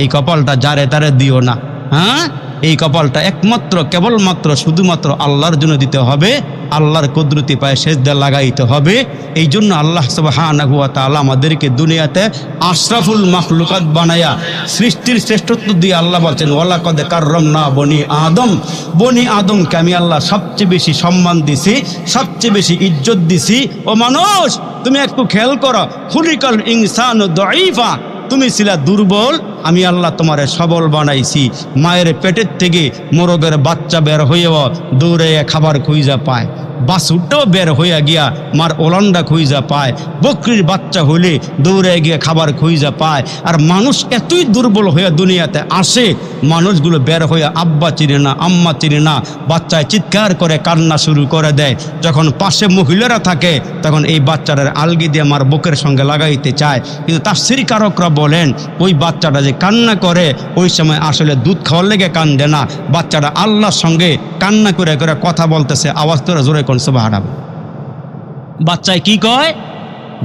এই কপালটা যারে তারে দিও না। হ্যাঁ, এই কপালটা একমাত্র কেবলমাত্র শুধুমাত্র আল্লাহর জন্য দিতে হবে, আল্লাহর কুদরতি পায়ে সিজদা লাগাইতে হবে। এই জন্য আল্লাহ সুবহানাহু ওয়া তাআলা আমাদেরকে দুনিয়াতে আশরাফুল মাখলুকাত বানায়া সৃষ্টির শ্রেষ্ঠত্ব দিয়ে আল্লাহ বলছেন, ওয়ালাকাদ কাররামনা বনি আদম। বনি আদমকে আমি আল্লাহ সবচেয়ে বেশি সম্মান দিছি, সবচেয়ে বেশি ইজ্জত দিছি। ও মানুষ, তুমি একটু খেয়াল করো, খুলিকাল ইনসানু দাঈফা, তুমি ছিলা দুর্বল, আমি আল্লাহ তোমারে সবল বানাইছি। মায়ের পেটের থেকে মোরগের বাচ্চা বের হয়েও দৌড়ে খাবার খুঁজা পায়, বাছুরটাও বের হইয়া গিয়া মার ওলান্ডা খুঁজা পায়, বকরির বাচ্চা হইলে দৌড়ে গিয়ে খাবার খুঁজা পায়। আর মানুষ এতই দুর্বল হইয়া দুনিয়াতে আসে, মানুষগুলো বের হইয়া আব্বা চিনে না, আম্মা চিনে না, বাচ্চায় চিৎকার করে কান্না শুরু করে দেয়। যখন পাশে মহিলারা থাকে তখন এই বাচ্চাটার আলগি দিয়ে আমার বুকের সঙ্গে লাগাইতে চায়। কিন্তু তাফসীর কারকরা বলেন, ওই বাচ্চাটা যে কান্না করে ওই সময় আসলে দুধ খাওয়ার লেগে কান্দে না, বাচ্চাটা আল্লাহর সঙ্গে কান্না করে করে কথা বলতেছে। আওয়াজ তোরা জোরে কোন সুবহানাল্লাহ। বাচ্চায় কি কয়?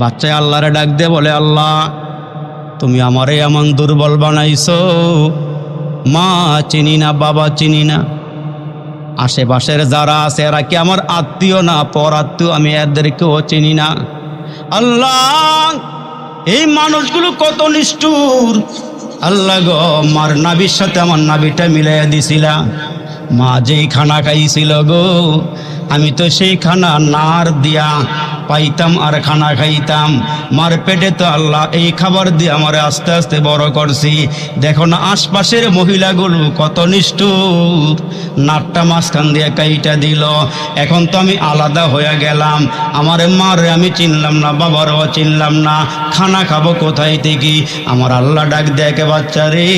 বাচ্চায় আল্লাহরে ডাক দিয়ে বলে, আল্লাহ তুমি আমারে এমন দুর্বল বানাইছো, মা চিনি না, বাবা চিনি না, আশেপাশের যারা আছে এরা কি আমার আত্মীয় না পর আত্মীয়, আমি এদেরকেও চিনি না। আল্লাহ এই মানুষগুলো কত নিষ্ঠুর। আল্লাহ গো, মার নাবির সাথে আমার নাবিটা মিলাইয়া দিছিলা, মা যেই খানা খাইছিল গো, আমি তো সেই খানা নার দিয়া পাইতাম আর খানা খাইতাম। মার পেটে তো আল্লাহ এই খাবার দিয়ে আমার আস্তে আস্তে বড় করছি। দেখো না আশপাশের মহিলাগুলো কত নিষ্ঠুর, নাটটা মাঝখান দিয়ে কাইটা দিল। এখন তো আমি আলাদা হয়ে গেলাম, আমার মার আমি চিনলাম না, বাবারও চিনলাম না, খানা খাবো কোথায় থেকে? আমার আল্লাহ ডাক দেখে, বাচ্চা রে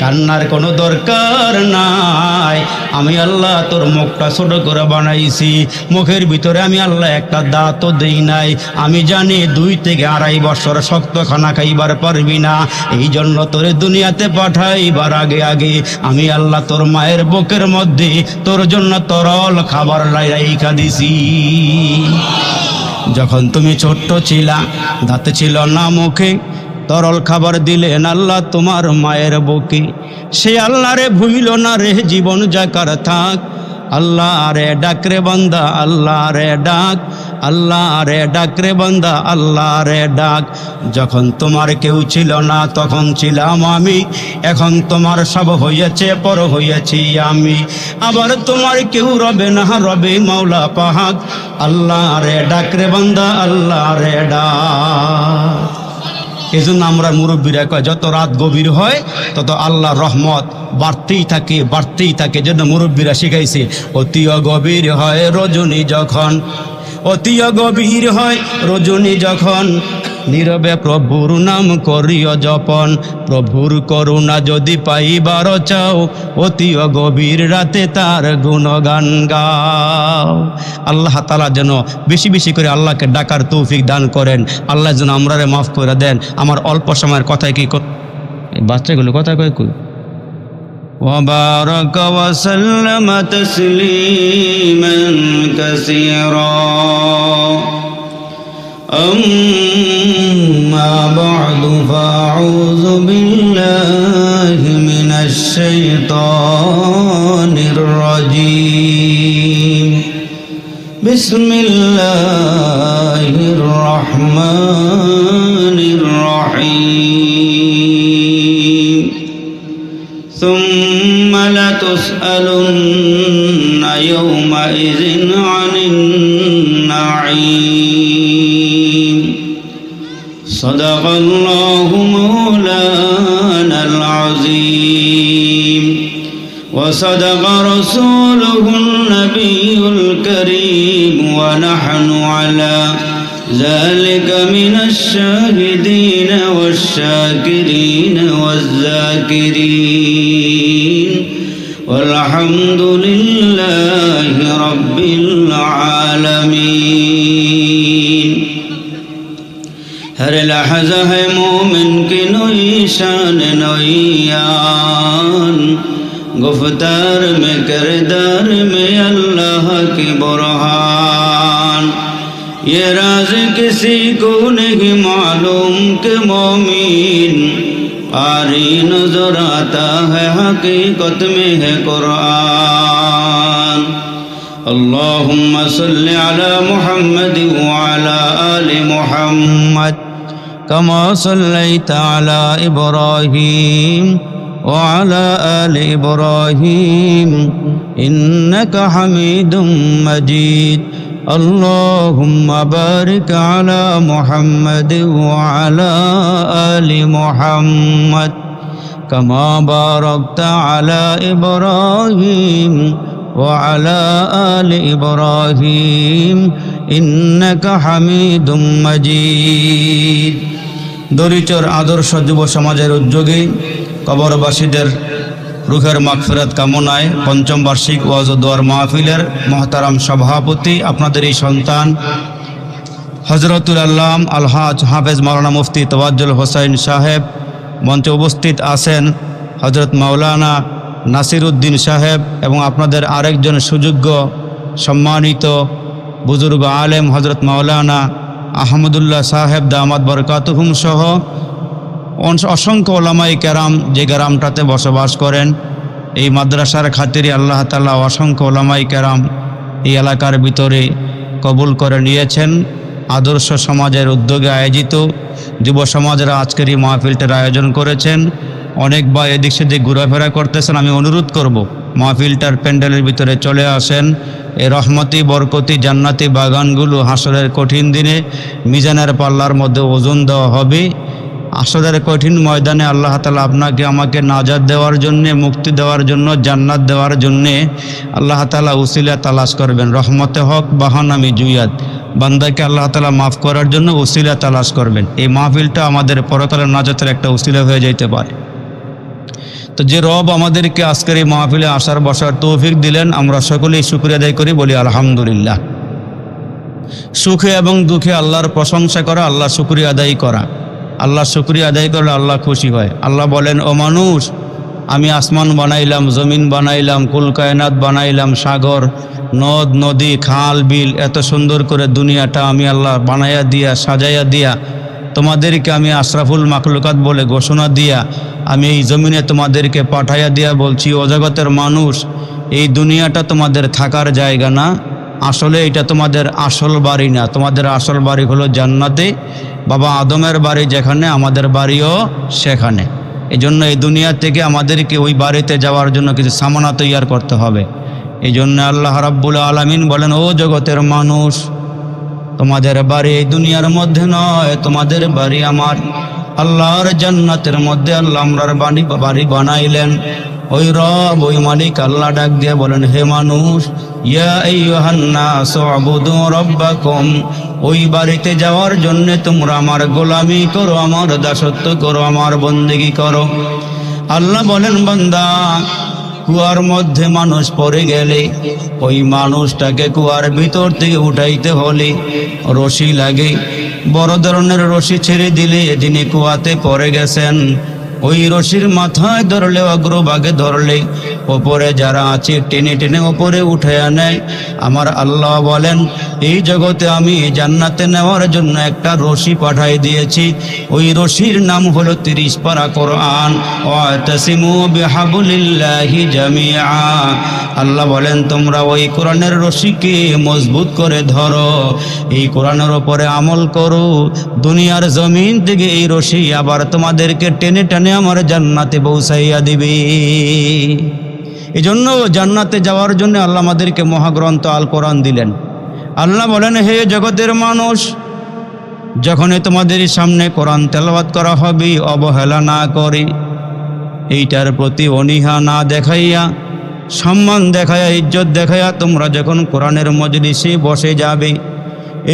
কান্নার কোনো দরকার নাই, আমি আল্লাহ তোর মুখটা ছোট করে বানাইছি, মুখের ভিতরে আমি আল্লাহ একটা দাঁতও দেই নাই। আমি জানি 2 থেকে 2.5 বছর শক্ত খানা খাইবার পারবি না, এই জন্য তোরে দুনিয়াতে পাঠাইবার আগে আগে আমি আল্লাহ তোর মায়ের বুকের মধ্যে তোর জন্য তরল খাবার রাইখা দিছি। যখন তুমি ছোট্ট ছিলা, দাঁতে ছিল না মুখে, তরল খাবার দিলেন আল্লাহ তোমার মায়ের বুকে। সে আল্লাহ রে ভুইল না রে, জীবন যাকার থাক। আল্লাহ রে ডাক রে বান্দা, আল্লাহ রে ডাক, আল্লাহ রে ডাক রে বান্দা, আল্লাহ রে ডাক। যখন তোমার কেউ ছিল না তখন ছিলাম আমি, এখন তোমার সব হইয়াছে, পর হইয়াছি আমি। আবার তোমার কেউ রবে না, রবে মাওলা পাক। আল্লাহ রে ডাক রে বান্দা, আল্লাহ রে ডাক। এই জন্য আমরা মুরব্বীরা কয়, যত রাত গভীর হয় তত আল্লাহ রহমত বাড়তেই থাকে, বাড়তেই থাকে। জন্য মুরব্বীরা শিখাইছে, অতি গভীর হয় রজনী যখন, অতি গভীর হয় রজনী যখন, নীরবে প্রভুর নাম করিও জপন। প্রভুর করুণা যদি পাইবার চাও, অতি গভীর রাতে তার গুণগান গাও। আল্লাহ তাআলা যেন বেশি বেশি করে আল্লাহকে ডাকার তৌফিক দান করেন। আল্লাহ যেন আমরারে মাফ করে দেন। আমার অল্প সময়ের কথায় কি বাচ্চাগুলো কথা কয় কই وبارك وسلم تسليما كثيرا أما بعد فأعوذ بالله من الشيطان الرجيم بسم الله الرحمن الرحيم ثم لتسألن يومئذ عن النعيم صدق الله مولانا العظيم وصدق رسوله النبي الكريم ونحن على ذلك من الشاهدين والشاكرين والذاكرين والحمد لله رب العالمين. ہر لحظہ ہے مومن کی نئی شان نویان، گفتار میں کردار میں اللہ کی برہان. یہ راز کسی کو نہیں معلوم کہ مومن قاری نظر آتا ہے حقیقت میں ہے قرآن. اللهم صل على محمد وعلى آل محمد كما صليت على إبراهيم وعلى آل إبراهيم إنك حميد مجيد. اللهم بارك على محمد وعلى آل محمد كما باركت على إبراهيم وعلى آل إبراهيم إنك حميد مجيد. দরিচর আদর্শ যুব সমাজের উদ্যোগে কবরবাসীদের রুহের মাগফিরাত কামনায় পঞ্চম বার্ষিক ওয়াজ ও দোয়ার মাহফিলের মহতারাম সভাপতি আপনাদের এই সন্তান হযরতুল আল্লাম আলহাজ হাফেজ মাওলানা মুফতি তোয়াজ্জুল হোসাইন সাহেব, মঞ্চে উপস্থিত আছেন হযরত মাওলানা নাসির উদ্দিন সাহেব এবং আপনাদের আরেকজন সুযোগ্য সম্মানিত বুজুর্গ আলেম হযরত মাওলানা আহমদুল্লাহ সাহেব দামাত বরকাতুহুম সহ অসংখ্য ওলামায়ে কেরাম যে গ্রামটাতে বসবাস করেন। এই মাদ্রাসার খাতিরে আল্লাহ তাআলা অসংখ্য ওলামায়ে কেরাম এই এলাকার ভিতরে কবুল করে নিয়েছেন। আদর্শ সমাজের উদ্যোগে আয়োজিত যুব সমাজেরা আজকের এই মাহফিলটার আয়োজন করেছেন। অনেক বা এদিক সেদিক ঘোরাফেরা করতেছেন, আমি অনুরোধ করব মাহফিলটার প্যান্ডেলের ভিতরে চলে আসেন। এই রহমতি বরকতি জান্নাতি বাগানগুলো হাসরের কঠিন দিনে মিজানের পাল্লার মধ্যে ওজন দেওয়া হবে। হাসরের কঠিন ময়দানে আল্লাহ তাআলা আপনাকে আমাকে নাজাত দেওয়ার জন্যে, মুক্তি দেওয়ার জন্য, জান্নাত দেওয়ার জন্যে আল্লাহ তাআলা উসিলা তালাশ করবেন। রহমতে হক বাহানামি জুয়াত বান্দাকে আল্লাহ তাআলা মাফ করার জন্য উসিলা তালাশ করবেন। এই মাহফিলটা আমাদের পরকালের নাজাতের একটা উসিলা হয়ে যেতে পারে। তো যে রব আমাদেরকে আজকের এই মাহফিলে আসার বসার তৌফিক দিলেন, আমরা সকলেই শুকরিয়া আদায় করি, বলি আলহামদুলিল্লাহ। সুখে এবং দুঃখে আল্লাহর প্রশংসা করা, আল্লাহ শুকরিয়া আদায় করা। আল্লাহ শুকরিয়া আদায় করলে আল্লাহ খুশি হয়। আল্লাহ বলেন, ও মানুষ, আমি আসমান বানাইলাম, জমিন বানাইলাম, কুল কায়নাত বানাইলাম, সাগর, নদ নদী, খাল বিল, এত সুন্দর করে দুনিয়াটা আমি আল্লাহ বানাইয়া দিয়া, সাজাইয়া দিয়া, তোমাদেরকে আমি আশরাফুল মাখলুকাত বলে ঘোষণা দিয়া আমি এই জমিনে তোমাদেরকে পাঠাইয়া দিয়া বলছি, ও জগতের মানুষ, এই দুনিয়াটা তোমাদের থাকার জায়গা না, আসলে এটা তোমাদের আসল বাড়ি না। তোমাদের আসল বাড়ি হলো জান্নাতে। বাবা আদমের বাড়ি যেখানে, আমাদের বাড়িও সেখানে। এই জন্য এই দুনিয়া থেকে আমাদেরকে ওই বাড়িতে যাওয়ার জন্য কিছু সামানা তৈয়ার করতে হবে। এই জন্য আল্লাহ রাব্বুল আলামিন বলেন, ও জগতের মানুষ, তোমাদের বাড়ি এই দুনিয়ার মধ্যে নয়, তোমাদের বাড়ি আমার আল্লাহর জান্নাতের মধ্যে। আল্লাহ আমরার বাড়ি বানাইলেন। ওই রব, ওই মালিক আল্লাহ ডাক দিয়ে বলেন, হে মানুষ, ইয়া আইয়ুহান নাস উবুদু রাব্বাকুম, ওই বাড়িতে যাওয়ার জন্য তোমরা আমার গোলামি করো, আমার দাসত্ব করো, আমার বন্দেগী করো। আল্লাহ বলেন, বান্দা, কুয়ার মধ্যে মানুষ পড়ে গেলে ওই মানুষটাকে কুয়ার ভিতর থেকে উঠাইতে হলে রশি লাগে। বড় ধরনের রশি ছেড়ে দিলে যিনি কুয়াতে পড়ে গেছেন, ওই রশির মাথায় ধরলে, অগ্রভাগে ধরলে ওপরে যারা আছে টেনে টেনে ওপরে উঠাইয়া নেয়। আমার আল্লাহ বলেন, এই জগতে আমি জান্নাতে নেওয়ার জন্য একটা রশি পাঠাই দিয়েছি। ওই রশির নাম হলো 30 পারা কোরআন। ওয়াতাসিমু বিহাবলিল্লাহি জামিআ। আল্লাহ বলেন, তোমরা ওই কোরআনের রশিকে মজবুত করে ধরো, এই কোরআনের উপরে আমল করো। দুনিয়ার জমিন থেকে এই রশি আবার তোমাদেরকে টেনে টেনে আমার জান্নাতে পৌঁছাইয়া দিবে। এই জন্য জান্নাতে যাওয়ার জন্য আল্লাহ আমাদেরকে মহাগ্রন্থ আল কোরআন দিলেন। আল্লাহ বলেন, হে জগতের মানুষ, যখনই তোমাদের সামনে কোরআন তেলাওয়াত করা হবে, অবহেলা না করে, এইটার প্রতি অনীহা না দেখাইয়া সম্মান দেখায়া ইজ্জত দেখায়া তোমরা যখন কোরআনের মজলিসে বসে যাবে,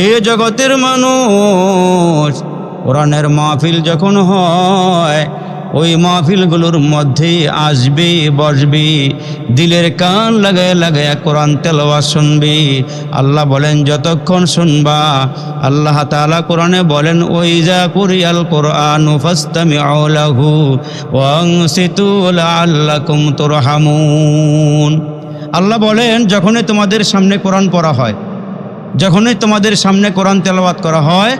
এই জগতের মানুষ কোরআনের মাহফিল যখন হয় ওই মাহফিলগুলোর মধ্যে আসবে, বসবে, দিলের কান লাগায় লাগায় কোরআন তেলাওয়াত শুনবে। আল্লাহ বলেন যতক্ষণ শুনবা, আল্লাহ তাআলা কোরআনে বলেন ওয়াইজা কুরিয়াল কুরআনু ফাসতামিউ লাহু ওয়া আনসিতু লাআল্লাকুম তুরহামুন। আল্লাহ বলেন যখনই তোমাদের সামনে কোরআন পড়া হয়, যখনই তোমাদের সামনে কোরআন তেলাওয়াত করা হয়,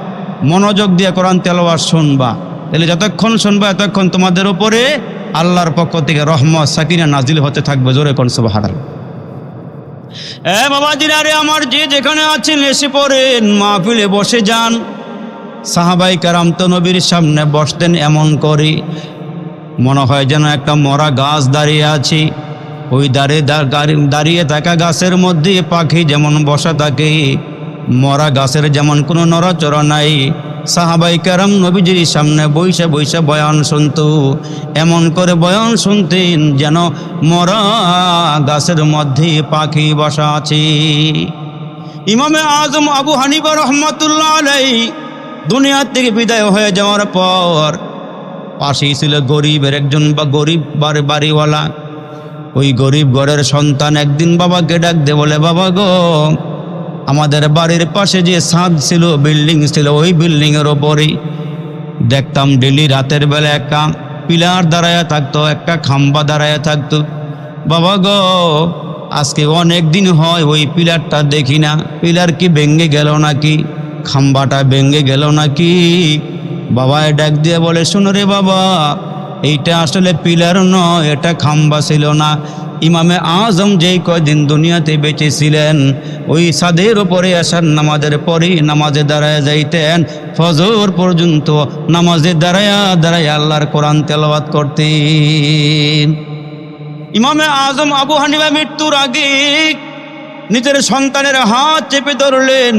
মনোযোগ দিয়ে কোরআন তেলাওয়াত শুনবা। তাহলে যতক্ষণ শুনবা এতক্ষণ তোমাদের উপরে আল্লাহর পক্ষ থেকে রহমত সাকিনা নাজিল হতে থাকবে। জোরে কোন সুবহানাল্লাহ। বাবাজিরা রে আমার, যে যেখানে আছেন এসে পড়েন, মাহফিলে বসে যান। সাহাবাই কেরাম তো নবীর সামনে বসতেন এমন করে, মনে হয় যেন একটা মরা গাছ দাঁড়িয়ে আছে। ওই দাঁড়িয়ে থাকা গাছের মধ্যে পাখি যেমন বসা থাকে, মরা গাছের যেমন কোনো নড়াচড়া নাই। সাহাবাই কেরাম নবীজির সামনে বইসা বইসা বয়ান শুনত, এমন করে বয়ান শুনতেন যেন মরা গাছের মধ্যে পাখি বসা আছে। ইমামে আজম আবু হানিফা রহমাতুল্লাহ আলাইহি দুনিয়া থেকে বিদায় হয়ে যাওয়ার পর পাশেই ছিল গরিবের একজন গরিব বাড়িওয়ালা। ওই গরিব ঘরের সন্তান একদিন বাবাকে ডাক দে বলে, বাবা গো, আমাদের বাড়ির পাশে যে ছাদ ছিল, বিল্ডিং ছিল, ওই বিল্ডিংয়ের ওপরেই দেখতাম ডেলি রাতের বেলা একটা পিলার দাঁড়ায়া থাকতো, একটা খাম্বা দাঁড়ায়া থাকতো। বাবা গো, আজকে অনেক দিন হয় ওই পিলারটা দেখি না, পিলার কি ভেঙে গেল নাকি, খাম্বাটা ভেঙে গেল নাকি? বাবায় ডাক দিয়ে বলে, শোনো রে বাবা, এইটা আসলে পিলার নয়, এটা খাম্বা ছিল না। ইমামে আজম যেই কয়দিন দুনিয়াতে বেঁচে ছিলেন, ওই ছাদের ওপরে আসার নামাজের পরে নামাজে দাঁড়ায় যাইতেন, ফজর পর্যন্ত নামাজে দাঁড়ায়া দাঁড়ায় আল্লাহর কোরআন তেলাওয়াত করতেন। ইমামে আজম আবু হানিফা মৃত্যুর আগে নিজের সন্তানের হাত চেপে ধরলেন,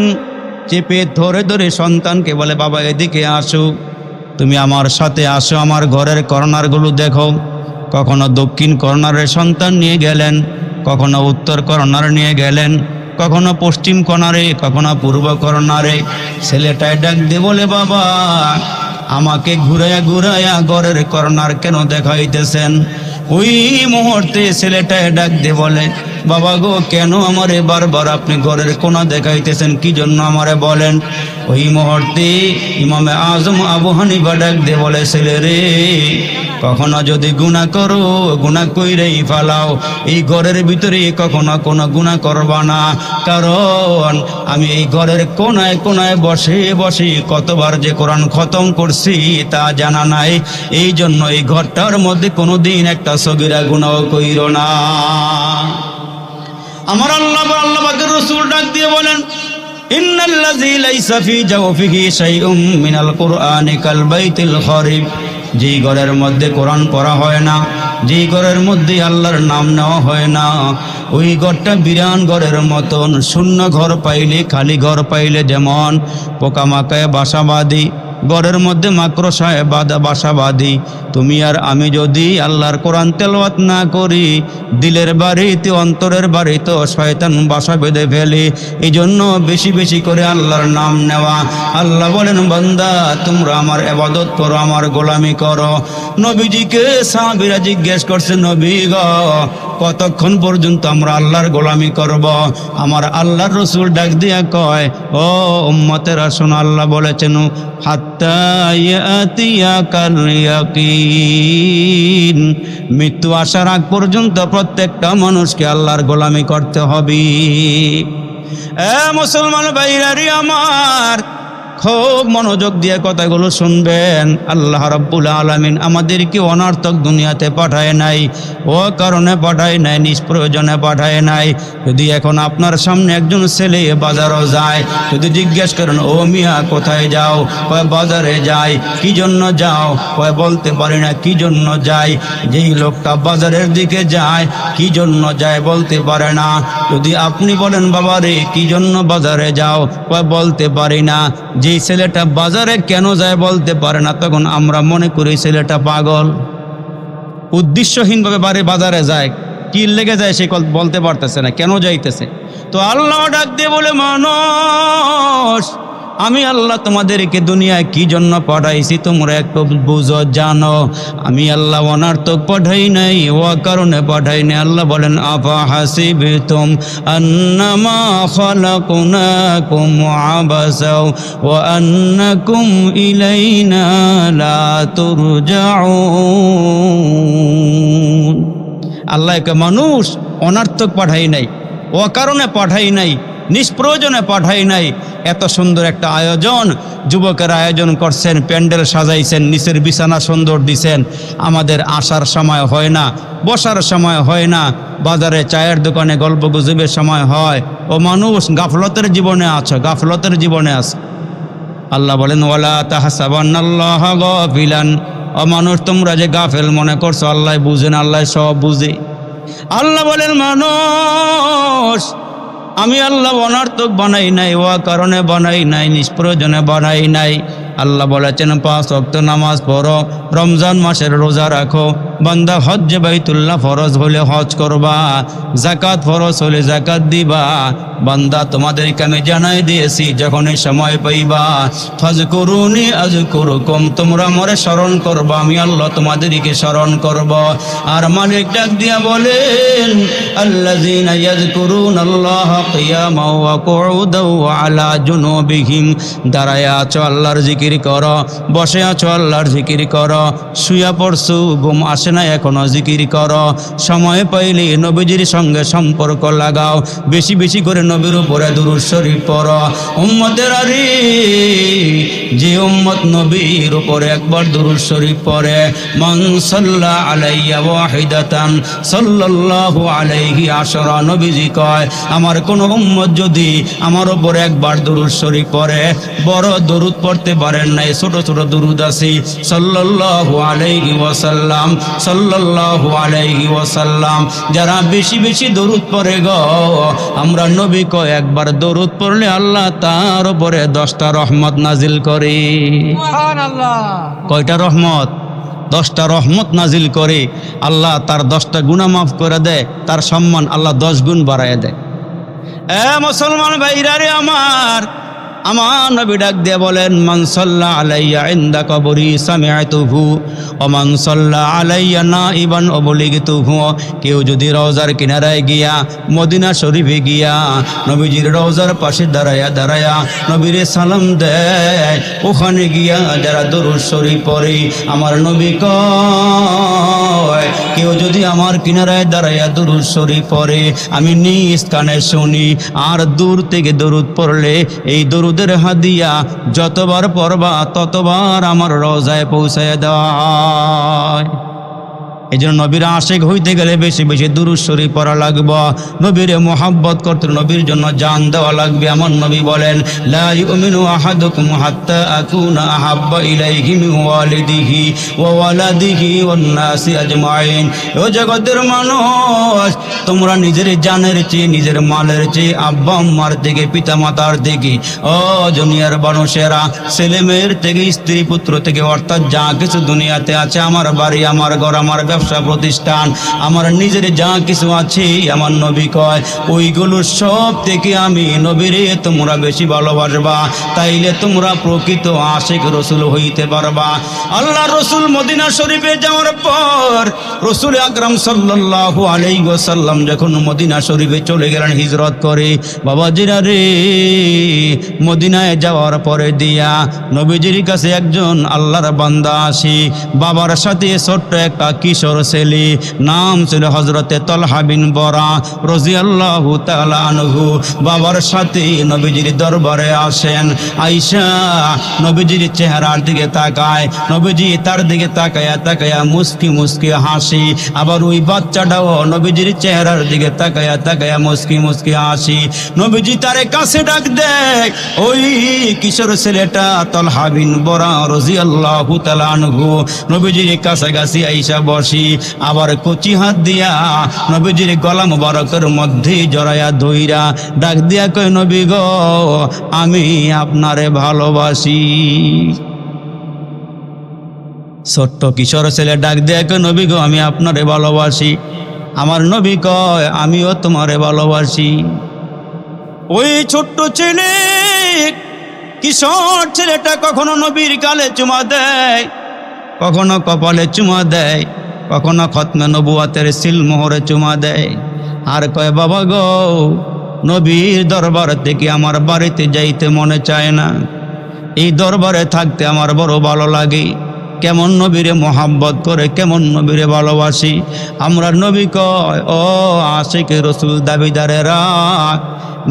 চেপে ধরে ধরে সন্তানকে বলে, বাবা এদিকে আসো, তুমি আমার সাথে আসো, আমার ঘরের কর্নারগুলো দেখো। কখনো দক্ষিণ কর্নারের সন্তান নিয়ে গেলেন, কখনো উত্তর কর্নার নিয়ে গেলেন, কখনো পশ্চিম কর্নারে, কখনো পূর্ব কর্নারে। ছেলেটায় ডাক দিয়ে বলে, বাবা আমাকে ঘুরাইয়া ঘুরাইয়া ঘরের কর্নার কেন দেখাইতেছেন? ওই মুহূর্তে ছেলেটায় ডাক দিয়ে বলে, বাবা গো, কেন আমারে বারবার আপনি ঘরের কোনা দেখাইতেছেন, কি জন্য আমারে বলেন? ওই মুহূর্তে ইমামে আজম আবু হানিফা ডাক দিয়ে বলে, ছেলে রে, কখনো যদি গুনাহ করো, গুনাহ কইরেই ফালাও, এই ঘরের ভিতরে কখনো কোনো গুনাহ করবা না। কারণ আমি এই ঘরের কোনায় কোনায় বসে বসে কতবার যে কোরআন খতম করছি তা জানা নাই। এই জন্য এই ঘরটার মধ্যে কোনোদিন একটা সগীরা গুনাহ কইরো না। আমার আল্লাহ পাকের রাসূল ডাক দিয়ে বলেন, ইন্নাল্লাযী লাইসা ফী জাওফিহি শাইউম মিনাল কুরআনি কাল বাইতিল খারিব। যেই ঘরের মধ্যে কোরআন পড়া হয় না, যেই ঘরের মধ্যে আল্লাহর নাম নেওয়া হয় না, ওই ঘরটা বিরান ঘরের মতন। শূন্য ঘর পাইলে, খালি ঘর পাইলে যেমন পোকামাকড়ে বাসাবাদী, ঘরের মধ্যে মাকড়সায় বাসাবাদী, তুমি আর আমি যদি আল্লাহর কোরআন তেলাওয়াত না করি, দিলের বাড়িতে, অন্তরের বাড়িতে শয়তান বাসা বেঁধে ফেলে। এই জন্য বেশি বেশি করে আল্লাহর নাম নেওয়া। আল্লাহ বলেন, বান্দা তোমরা আমার ইবাদত করো, আমার গোলামি করো। নবীজিকে সাহাবীরা জিজ্ঞেস করছে, নবী গো, কতক্ষণ পর্যন্ত আমরা আল্লাহর গোলামি করব? আমার আল্লাহর রাসূল ডাক দিয়া কয়, ও উম্মতেরা শোনো, আল্লাহ বলেছেন, হাত্তা ইয়াতিয়াকাল ইয়াকিন, মৃত্যু আসার আগ পর্যন্ত প্রত্যেকটা মানুষকে আল্লাহর গোলামি করতে হবে। মুসলমান ভাইরা রে আমার, খুব মনোযোগ দিয়ে কথাগুলো শুনবেন। আল্লাহ রাব্বুল আলামিন আমাদেরকে অনর্থক দুনিয়াতে পাঠায় নাই, ও কারণে পাঠায় নাই, নিষ্প্রয়োজনে পাঠায় নাই। যদি এখন আপনার সামনে একজন ছেলে বাজারও যায়, যদি জিজ্ঞেস করেন, ও মিয়া কোথায় যাও? কয় বাজারে যাই। কি জন্য যাও? কয় বলতে পারি না কি জন্য যাই। যেই লোকটা বাজারের দিকে যায়, কি জন্য যায় বলতে পারে না। যদি আপনি বলেন, বাবা রে কি জন্য বাজারে যাও? কয় বলতে পারি না। যেই ছেলেটা বাজারে কেন যায় বলতে পারে না, তখন আমরা মনে করি ছেলেটা পাগল, উদ্দেশ্যহীনভাবে বাজারে যায়। কি লেগে যায় সে বলতে পারতেছে না, কেন যাইতেছে। তো আল্লাহ ডাক দিয়ে বলে, মানুষ আমি আল্লাহ তোমাদেরকে দুনিয়ায় কি জন্য পাঠাইছি তোমরা একটু বুঝো, জানো। আমি আল্লাহ অনার্থক পাঠাই নাই, ও কারণে পাঠাই নাই। আল্লাহ বলেন, আফা হাসিবতুম আন্নামা খালাকনাকুম আবাসা ওয়া আন্নাকুম ইলাইনা লা তুরজাউন। আল্লাহকে মানুষ অনার্থক পাঠাই নাই, ও কারণে পাঠাই নাই, নিষ্প্রয়োজনে পাঠাই নাই। এত সুন্দর একটা আয়োজন যুবকের আয়োজন করছেন, প্যান্ডেল সাজাইছেন, নিচের বিছানা সুন্দর দিছেন। আমাদের আসার সময় হয় না, বসার সময় হয় না, বাজারে চায়ের দোকানে গল্প গুজবের সময় হয়। ও মানুষ গাফলতের জীবনে আছো, গাফলতের জীবনে আছো। আল্লাহ বলেন, ওয়ালা তাহসাবান্নাল্লাহা গাফিলান। ও মানুষ তোমরা যে গাফেল মনে করছো, আল্লাহ বুঝেন, আল্লাহ সব বুঝে। আল্লাহ বলেন, মানুষ আমি আল্লাহ অনার্থক বানাই নাই, ও কারণে বানাই নাই, নিষ্প্রয়োজনে বানাই নাই। আল্লাহ বলেছেন 5 ওয়াক্ত নামাজ পড়ো, রমজান মাসের রোজা রাখো, বান্দা হজ্জে বাইতুল্লাহ ফরজ হলে হজ করবা, যাকাত ফরজ হলে যাকাত দিবা। বান্দা তোমাদেরকে আমি জানাই দিয়েছি, যখনই সময় পাইবা ফাজকুরুনি আযকুরুকুম, তোমরা আমারে স্মরণ করবা, আমি আল্লাহ তোমাদেরকে স্মরণ করব। আর মালিক ডাক দিয়া বলেন, আল্লাযীনা ইয়াযকুরুনাল্লাহা কিয়ামান ওয়া কুউদান ওয়া আলা জুনুবিহিম। দাঁড়ায় আছো আল্লাহর জিকির করো, বসে আছো আল্লাহর জিকির করো, শুয়া পড়ছো ঘুম আসে না এখনো জিকির করো। সময় পাইলে নবীজির সঙ্গে সম্পর্ক লাগাও, বেশি বেশি করে নবীর উপরে দুরূদ শরীফ পড়ো। উম্মতের আরে যে উম্মত নবীর উপরে একবার দুরূদ শরীফ পড়ে, মান সাল্লা আলাইয়া ওয়াহিদাতান সাল্লাল্লাহু আলাইহি আশরা। নবীজি কয়, আমার কোন উম্মত যদি আমার উপরে একবার দুরূদ শরীফ পড়ে, বড় দরুদ পড়তে পারেন নাই, ছোট ছোট দুরূদ আছে, সাল্লাল্লাহু আলাইহি ওয়াসাল্লাম, সাল্লাল্লাহু আলাইহি ওয়াসাল্লাম। যারা বেশি বেশি দরুদ পড়ে গো, আমরা নবী কয় একবার দরুদ পড়লে আল্লাহ তার উপরে 10টা রহমত নাজিল করে। সুবহানাল্লাহ। কয়টা রহমত? 10টা রহমত নাজিল করে। আল্লাহ তার 10টা গুনাহ মাফ করে দেয়, তার সম্মান আল্লাহ 10 গুণ বাড়ায় দেয়। মুসলমান ভাইরা রে আমার নবী ডাক দিয়ে বলেন, মান সাল্লা আলাইয়া ইনদা কবরি সামিআতুহু ওয়া মান সাল্লা আলাইয়া নাইবান অবলিগতুহু। কেউ যদি রওজার কিনারায় গিয়া, মদিনা শরীফে গিয়া নবীজির রওজার পাশে দাঁড়ায়া নবীরে সালাম দেয়, ওখানে গিয়া যারা দরুদ শরীফ পড়ে, আমার নবী কয় কেউ যদি আমার কিনারায় দাঁড়ায়া দরুদ শরীফ পড়ে, আমি নিজ কানে শুনি, আর দূর থেকে দরুদ পড়লে এই দরুদ হাদিয়া যতবার পড়বা ততবার আমার রওজায় পৌঁছায় দেওয়া হয়। এই জন্য নবীর আশিক হইতে গেলে বেশি বেশি দুরূদ শরীফ পড়া লাগবে, নবীর মোহাব্বত করতে নবীর জন্য জান দেওয়া লাগবে। আমার নবী বলেন, লা ইউমিনু আহাদুকুম হাত্তা আকুনা আহাব্বা ইলাইহি মিন ওয়ালিদিহি ওয়া ওয়ালাদিহি ওয়ান নাসি আজমাইন। ও জগতের মানুষ, তোমরা নিজের জানের চেয়ে, নিজের মালের চেয়ে, আব্বা আম্মার থেকে, পিতা মাতার থেকে, ও দুনিয়ার মানুষেরা, ছেলে মেয়ের থেকে, স্ত্রী পুত্র থেকে, অর্থাৎ যা কিছু দুনিয়াতে আছে, আমার বাড়ি, আমার ঘর, আমার ব্যবসা প্রতিষ্ঠান, আমার নিজের যা কিছু আছে, আমার নবী কয় ওইগুলো সব থেকে আমি নবীরে তোমরা বেশি ভালোবাসবা, তাইলে তোমরা প্রকৃত আশিক রসুল হইতে পারবা। আল্লাহ রসুল মদিনা শরীফে যাওয়ার পর রসুল আকরাম সাল্লাল্লাহু আলাইহি ওয়াসাল্লাম যখন মদিনা শরীফে চলে গেলেন হিজরত করে, বাবাজিরা রে, মদিনায় যাওয়ার পরে দিয়া নবীজির কাছে একজন আল্লাহর বান্দা আসি, বাবার সাথে ছোট্ট একটা কিশোর ছেলে, নাম ছিল হযরতে তালহা বিন বরা রাদিয়াল্লাহু তাআলা আনহু। বাবার সাথে নবীজির দরবারে আসেন, আয়েশা নবীজির চেহারার দিকে তাকায়, নবীজি তার দিকে তাকায়া মুস্কি মুস্কি হাসি, আবার ওই বাচ্চাটাও নবীজির চেহারার দিকে তাকায়া মুস্কি মুস্কি হাসি। নবীজি তারে কাছে ডাক দেয়, ওই কিশোর ছেলেটা তালহা বিন বরা রাদিয়াল্লাহু তাআলা আনহু। নবীজির কাছাকাছি আয়েশা বসি, আবার কচি হাত দিয়া নবীজির গলা মুবারকের মধ্যে জড়ায়া ধইরা ডাক দিয়া কয়, নবী গো, আমি আপনারে ভালোবাসি। ছোট্ট কিশোর ছেলে ডাক দিয়া কয়, নবী গো, আমি আপনারে ভালোবাসি। আমার নবী কয় আমিও তোমারে ভালোবাসি। ওই ছোট্ট ছেলে, কিশোর ছেলেটা কখনো নবীর গালে চুমা দেয়, কখনো কপালে চুমা দেয়, কখনো খতমে নবুয়াতের সিলমোহরে চুমা দেয়, আর কয় বাবা গো, নবীর দরবার থেকে আমার বাড়িতে যাইতে মনে চায় না, এই দরবারে থাকতে আমার বড় ভালো লাগে। কেমন নবীরে মোহাব্বত করে, কেমন নবীরে ভালোবাসি আমরা। নবী কয় ও আশিক রসুল দাবিদারেরা,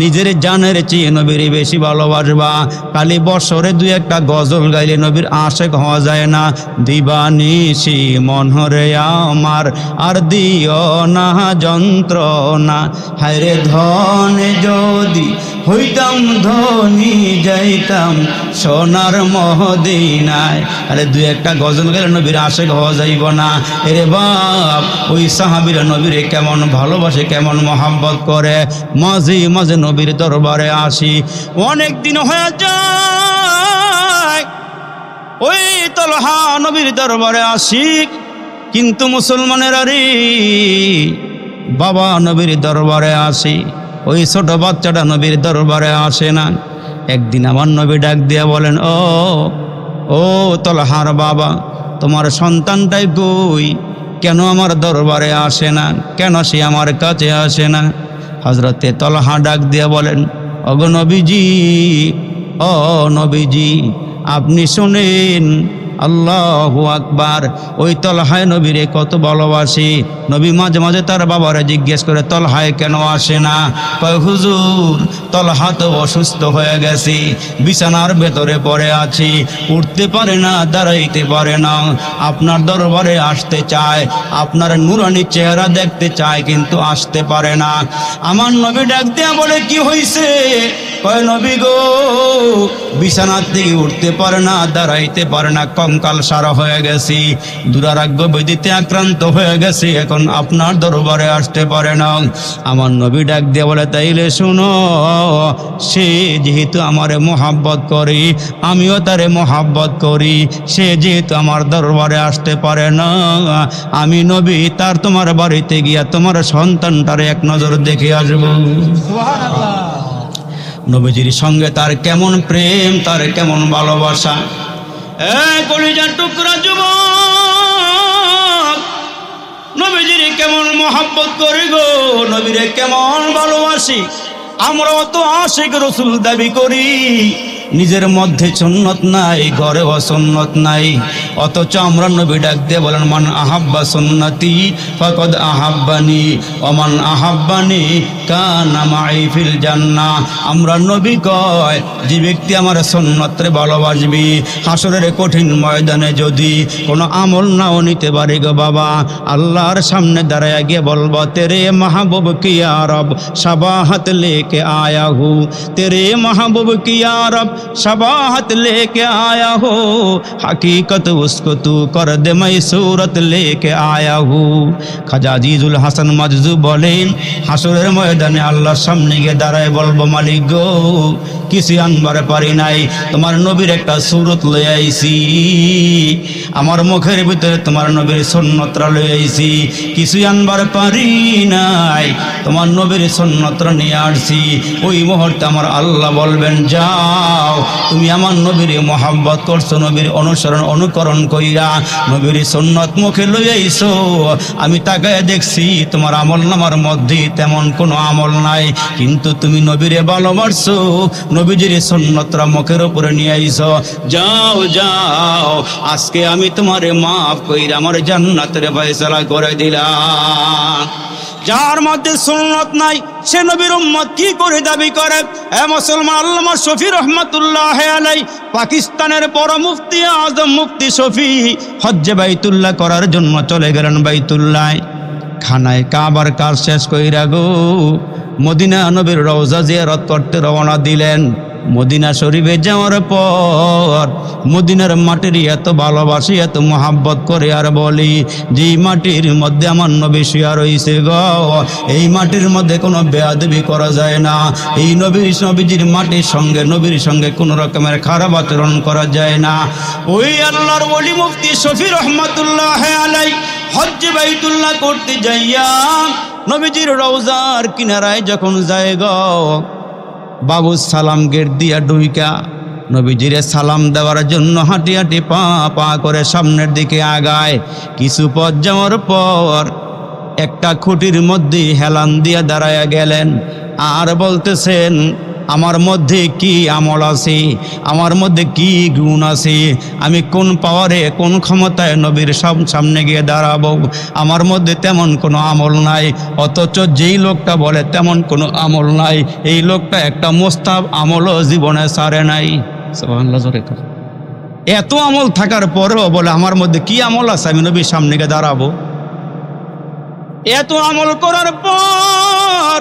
নিজের জানের চেয়ে নবীরে বেশি ভালোবাসবা। খালি বছরে দুই একটা গজল গাইলে নবীর আশেক হওয়া যায় না। দিবানিশি মনহরে আমার আর দিও না যন্ত্রণা, হায়রে ধনে যদি হইতাম ধনী যাইতাম সোনার মহদিনায়। আরে দুই একটা গজল গাইলে নবীর আশেক হওয়া যাইব না? এরে বাপ, ওই সাহাবীরা নবীরে কেমন ভালোবাসে, কেমন মোহাব্বত করে। মাঝে মাঝে নবীর দরবারে আসি, অনেক দিন হয়ে যায় ওই তলহা নবীর দরবারে আসি, কিন্তু মুসলমানেরা রে বাবা নবীর দরবারে আসি, ওই ছোট বাচ্চাটা নবীর দরবারে আসে না। একদিন আমার নবী ডাক দিয়া বলেন, ও ও তলহার বাবা, তোমার সন্তানটাই কই? কেন আমার দরবারে আসে না? কেন সে আমার কাছে আসে না? হযরতে তলহা ডাক দিয়া বলেন, ওগো নবীজি, ও নবীজি, আপনি শুনেন। আল্লাহু আকবার। ওই তলহায় নবীরে কত ভালোবাসি। নবী মাঝে মাঝে তার বাবারে জিজ্ঞেস করে, তলহায় কেন আসে না? কয় হুজুর, তলহা তো অসুস্থ হয়ে গেছি, বিছানার ভেতরে পড়ে আছি, উঠতে পারে না, দাঁড়াইতে পারে না, আপনার দরবারে আসতে চায়, আপনার নুরানি চেহারা দেখতে চায়, কিন্তু আসতে পারে না। আমার নবী ডাক দিয়া বলে, কি হইছে? কয় নবী গো, বিছানার থেকে উঠতে পারে না, দাঁড়াইতে পারে না, কঙ্কাল সারা হয়ে গেছি, দুরারোগ্য ব্যাধিতে আক্রান্ত হয়ে গেছি, এখন আপনার দরবারে আসতে পারে না। আমার নবী ডাক দিয়ে বলে, তাইলে শুনো, সে যেহেতু আমারে মোহাব্বত করি, আমিও তারে মোহাব্বত করি, সে যেহেতু আমার দরবারে আসতে পারে না, আমি নবী তার তোমার বাড়িতে গিয়া তোমার সন্তানটারে এক নজর দেখে আসবো। নবীজির সঙ্গে তার কেমন প্রেম, তার কেমন ভালোবাসা। কলিজার টুকরা যুবক, নবীজির কেমন মোহাব্বত করি গো, নবীরে কেমন ভালোবাসি। আমরাও তো আশিক রসুল দাবি করি, নিজের মধ্যে সুন্নত নাই, ঘরেও সুন্নত নাই, অথচ আমরা নবী ডাক দিয়ে বলেন, মান আহাব্বা সুন্নতি ফাকাদ আহাব্বানি ওয়া মান আহাব্বানি কানা মাই ফিল জান্নাহ। আমরা নবী কয়, যে ব্যক্তি আমার সুন্নতরে ভালোবাসবি, হাসরের কঠিন ময়দানে যদি কোনো আমল নাও নিতে পারি গো বাবা, আল্লাহর সামনে দাঁড়ায় গিয়ে বলবো, তেরে মাহবুব কি ইয়া রব শাবাহাত লেকে আয়া হু, তেরে মাহবুব কি ইয়া রব शबाहत लेके आया हो, हकीकत उसको तू कर दे मैं सूरत लेके आया हूँ। খাজা আজিজুল হাসান মাজজু বলেন, হাসরের ময়দানে আল্লাহর সামনে গিয়ে দাঁড়ায় বলবো, মালিক গো, কিছু আনবার পারি নাই, তোমার নবীর একটা সুরত লয়ে আইছি, আমার মুখের ভিতরে তোমার নবীর সুন্নতরা লয়ে আইছি, কিছু আনবার পারি নাই, তোমার নবীর সুন্নতরা নিয়ে আসছি। ওই মুহূর্তে আমার আল্লাহ বলবেন, যাও, তুমি আমার নবীর মোহাব্বত করছো, নবীর অনুসরণ অনুকরণ কইরা নবীর সুন্নত মুখে লই আইছো, আমি তাকায় দেখছি তোমার আমল নামার মধ্যে তেমন কোনো আমল নাই, কিন্তু তুমি নবীরে ভালোবাসছো, নবীজির সুন্নতরা মুখের উপরে নিয়ে আইছো। যাও যাও, আজকে আমি তোমারে মাফ কইরা আমার জান্নাতের ফয়সালা করে দিলাম। যার মধ্যে সুন্নত নাই সে নবীর উম্মত কি করে দাবি করে? এ মুসলমান, আল্লামা শফি রহমাতুল্লাহ আলাই, পাকিস্তানের বড় মুফতি আজম মুফতি শফি হজ্জে বাইতুল্লাহ করার জন্য চলে গেলেন বাইতুল্লাহ। খানায় কাবার কাজ শেষ কইরা গো মদিনা নবীর রওজা জিয়ারত করতে রওনা দিলেন। মদিনা শরীফে যাওয়ার পর মদিনার মাটির এত ভালোবাসি, এত মোহাব্বত করে আর বলি যে মাটির মধ্যে আমার নবী শুয়া রইছে গো, এই মাটির মধ্যে কোনো বেয়াদবি করা যায় না। এই নবীজির মাটির সঙ্গে, নবীর সঙ্গে কোনো রকমের খারাপ আচরণ করা যায় না। ওই আল্লাহর ওলি মুফতি শফি রহমাতুল্লাহ আলাই হজ্জ বাইতুল্লাহ করতে যাইয়া নবীজির রওজার কিনারায় যখন যায় গো, বাবু সালাম গেট দিয়া ডুইকা নবীজিরে সালাম দেওয়ার জন্য হাঁটি হাঁটি পা পা করে সামনের দিকে আগায়। কিছু পথ যাওয়ার পর একটা খুঁটির মধ্যে হেলান দিয়া দাঁড়ায়া গেলেন আর বলতেছেন, আমার মধ্যে কি আমল আছে, আমার মধ্যে কি গুণ আছে, আমি কোন পাওয়ারে কোন ক্ষমতায় নবীর সামনে গিয়ে দাঁড়াবো, আমার মধ্যে তেমন কোনো আমল নাই। অথচ যেই লোকটা বলে তেমন কোনো আমল নাই, এই লোকটা একটা মোস্তাব আমলও জীবনে ছাড়ে নাই। সুবহানাল্লাহ, জোরে কথা। এত আমল থাকার পরেও বলে আমার মধ্যে কি আমল আছে, আমি নবীর সামনে গিয়ে দাঁড়াবো। এত আমল করার পর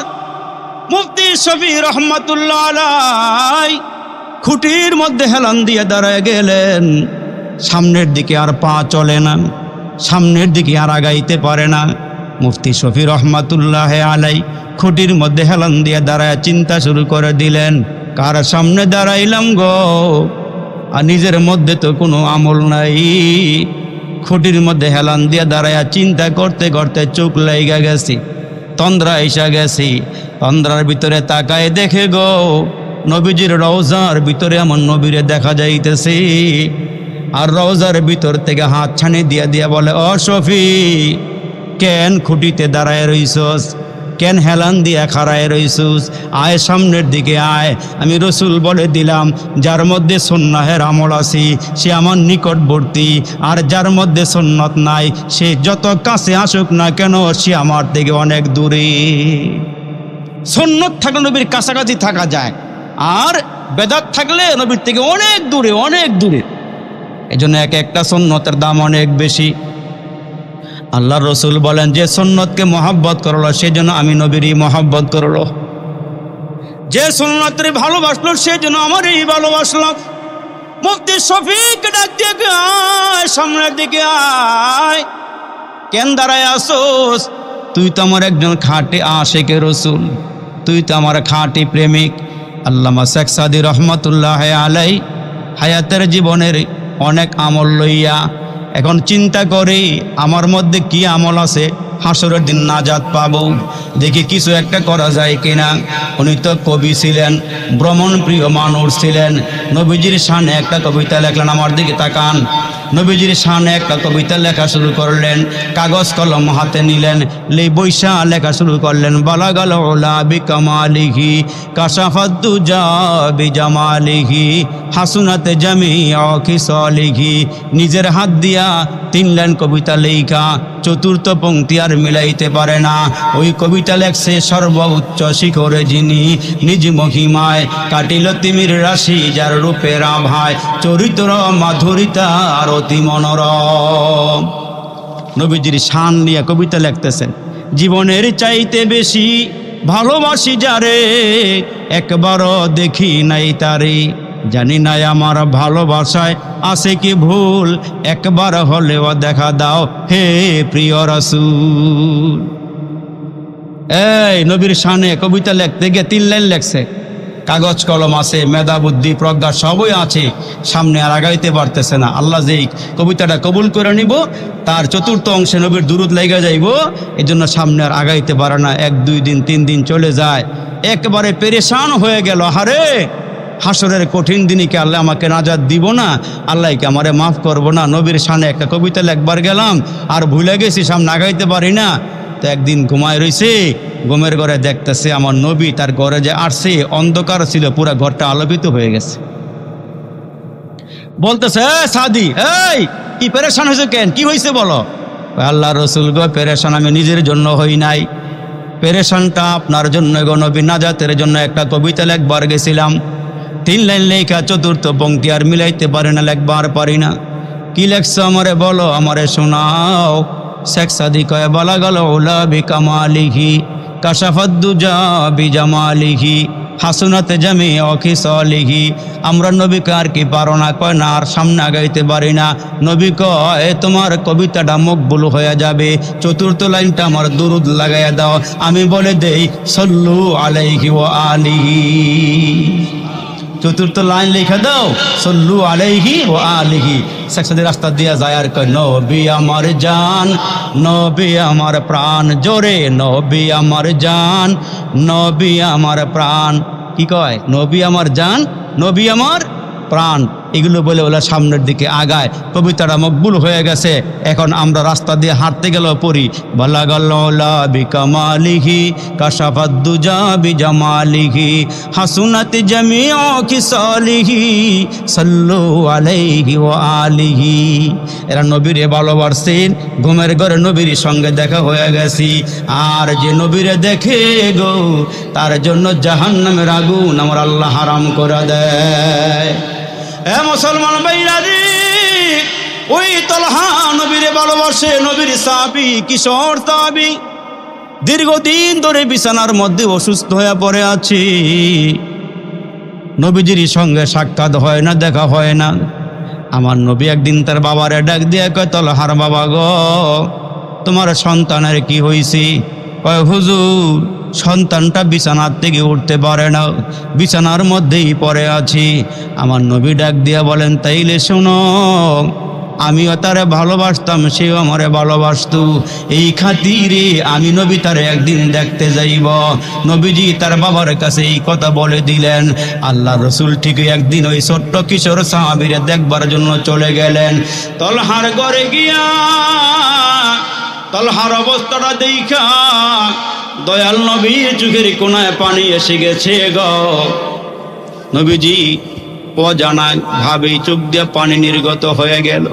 মুফতি শফি রহমাতুল্লাহ আলাই খুঁটির মধ্যে হেলান দিয়ে দাঁড়ায় গেলেন। সামনের দিকে আর পা চলে না, সামনের দিকে আর আগাইতে পারে না। মুফতি শফি রহমাতুল্লাহ আলাই খুঁটির মধ্যে হেলান দিয়ে দাঁড়ায় চিন্তা শুরু করে দিলেন, কার সামনে দাঁড়াইলাম গো, আর নিজের মধ্যে তো কোনো আমল নাই। খুঁটির মধ্যে হেলান দিয়ে দাঁড়ায় চিন্তা করতে করতে চোখ লাইগা গেছি, তন্দ্রা এসা গেছি। তন্দ্রার ভিতরে তাকায় দেখে গো, নবীজির রওজার ভিতরে আমার নবীরে দেখা যাইতেছে। আর রওজার ভিতর থেকে হাত ছানি দিয়া দিয়া বলে, ও শফি, কেন খুঁটিতে দাঁড়ায় রইছস, কেন হেলান দিয়া খাড়ায় রইছুস, আয় সামনের দিকে আয়। আমি রসুল বলে দিলাম, যার মধ্যে সুন্নাহের আমল আছে সে আমার নিকটবর্তী, আর যার মধ্যে সুন্নত নাই সে যত কাছে আসুক না কেন সে আমার থেকে অনেক দূরে। সুন্নত থাকলে নবীর কাছাকাছি থাকা যায়, আর বেদাত থাকলে নবীর থেকে অনেক দূরে, অনেক দূরে। এই জন্য এক একটা সুন্নতের দাম অনেক বেশি। আল্লাহ রসুল বলেন, যে সুন্নতকে মহাব্বত করলো সেজন্য আমি নবীরই মহাব্বত করলো, যে সুন্নতরে ভালোবাসলো সেজন্য আমারই ভালোবাসলো। মুফতি শফিকে ডাক দিয়ে, আয় সামনের দিকে আয়। কেন দাঁড়ায় আসোস, তুই তো আমার একজন খাঁটি আশিকে রসুল, তুই তো আমার খাঁটি প্রেমিক। আল্লামা শেখ সাদি রহমতুল্লাহ আলাই হায়াতের জীবনের অনেক আমল লইয়া এখন চিন্তা করি আমার মধ্যে কি আমল আছে, হাসরের দিন নাজাত পাবো, দেখি কিছু একটা করা যায় কিনা। উনি তো কবি ছিলেন, ভ্রমণ প্রিয় মানুষ ছিলেন। নবীজির শানে একটা কবিতা লেখলেন, আমার দিকে তাকান। নবীজির শানে একটা কবিতা লেখা শুরু করলেন, কাগজ কলম হাতে নিলেন, বৈশা লেখা শুরু করলেন। বালাগাল ওলা বিকামালিহি কাশাফাদ্দুজা বিজামালিহি হাসুনাতে জামিআ খিসালিহি। নিজের হাত দিয়া 3 লাইন কবিতা লেখা, চতুর্থ পংক্তি আর মিলাইতে পারে না। ওই কবিতা লেখছে সর্বোচ্চ শিখরে যিনি, নিজ মহিমায় কাটিল তিমির রাশি, যার রূপের আভায় চরিত্র মাধুরিতা আর অতি মনোরম। নবীজির শান নিয়ে কবিতা লিখতেছেন, জীবনের চাইতে বেশি ভালোবাসি যারে, একবারও দেখি নাই তারে, জানি না আমার ভালোবাসায় আছে কি ভুল, একবার হলেও দেখা দাও হে প্রিয় রাসূল। এই নবীর শানে কবিতা লিখতে গিয়ে 3 লাইন লেখছে, কাগজ কলম আছে, মেধা বুদ্ধি প্রজ্ঞা সবই আছে, সামনে আর আগাইতে পারতেছে না। আল্লাহ যেই কবিতাটা কবুল করে নিব তার চতুর্থ অংশে নবীর দুরূদ লেগে যাইব, এই জন্য সামনে আর আগাইতে পারে না। 1 2 দিন 3 দিন চলে যায়, একেবারে পেরেশান হয়ে গেল। হারে হাসরের কঠিন দিনই কি আল্লাহ আমাকে নাজাত দিব না, আল্লাহ কি আমারে মাফ করবো না? নবীর শানে একটা কবিতা লেখবার গেলাম আর ভুলে গেছি, সামনে আগাইতে পারি না। তো একদিন ঘুমায় রইছে, ঘুমের ঘরে দেখতেছে আমার নবী তার ঘরে যে আসছে, অন্ধকার ছিল, পুরা ঘরটা আলোকিত হয়ে গেছে। বলতেছে, সাদি এই কি পেরেশান হয়েছে, কেন কি হয়েছে বলো? আল্লাহ রসুল গো, পেরেশান আমি নিজের জন্য হই নাই, পেরেশানটা আপনার জন্য গো নবী, নাজাতের জন্য একটা কবিতা লেখবার গেছিলাম, 3 লাইন লেখা চতুর্থ পংক্তি আর মিলাইতে পারি না, লেখবার পারি না। কি লেখছো আমারে বলো, আমারে শোনাও। শেখ সাদি কয়, বালাগাল ওলা বিকামালিহি কাশাফাদ্দুজা বিজামালিহি হাসুনাতে জামি অখিসলিহি, আমরা নবীকে আর কি পারো না, কয় না আর সামনে আগাইতে পারি না। নবী কয় তোমার কবিতাটা মকবুল হয়ে যাবে, চতুর্থ লাইনটা আমার দুরুদ লাগাইয়া দাও। আমি বলে দেই সল্লু আলাইহি ওয়া আলিহি, চতুর্থ লাইন লেখা দাও সল্লু আলাইহি ওয়া আলিহি। সেকসাদি রাস্তা দিয়া যায় আর কয় নবী আমার জান, নবী আমার প্রাণ, জোরে নবী আমার জান, নবী আমার প্রাণ। কি কয়? নবী আমার জান, নবী আমার প্রাণ। এগুলো বলে ওলা সামনের দিকে আগায়, কবিতাটা মকবুল হয়ে গেছে। এখন আমরা রাস্তা দিয়ে হাঁটতে গেলেও পড়ি বালাগাল্লা বিকামালিহি কাশাফাদ্দুজা বিজামালিহি হাসুনাত জামিউ খিসালিহি সাল্লু আলাইহি ওয়া আলিহি। এরা নবীরে ভালোবাসেন, ঘুমের ঘরে নবীর সঙ্গে দেখা হয়ে গেছি। আর যে নবীরে দেখে গো তার জন্য জাহান্নামের আগুন আমার আল্লাহ হারাম করে দেয়। এ মুসলমান ভাইরা রে, ওই তলহা নবীরে ভালোবাসে, নবীর সাহাবী, কিশোর সাহাবী, দীর্ঘদিন ধরে বিছানার মধ্যে অসুস্থ হয়ে পড়ে আছে। নবীজির সঙ্গে সাক্ষাৎ হয় না, দেখা হয় না। আমার নবী একদিন তার বাবারে ডাক দিয়ে কয় তলহার বাবা গো, তোমার সন্তানের কি হয়েছে? কয় হুজুর সন্তানটা বিছানার থেকে উঠতে পারে না, বিছানার মধ্যেই পড়ে আছি। আমার নবী ডাক দিয়া বলেন তাইলে শোনো, আমিও তারে ভালোবাসতাম, সেও আমারে ভালোবাসত। এই খাতিরে আমি নবী তারে একদিন দেখতে যাইব। নবীজি তার বাবার কাছে এই কথা বলে দিলেন। আল্লাহ রসুল ঠিকই একদিন ওই ছোট্ট কিশোর সাহাবীরে দেখবার জন্য চলে গেলেন। তলহার ঘরে গিয়া তলহার অবস্থাটা দেখা দয়াল নবীর চোখের কোনায় পানি এসে গেছে গো। নবীজি অজানা ভাবে চোখ দিয়ে পানি নির্গত হয়ে গেল।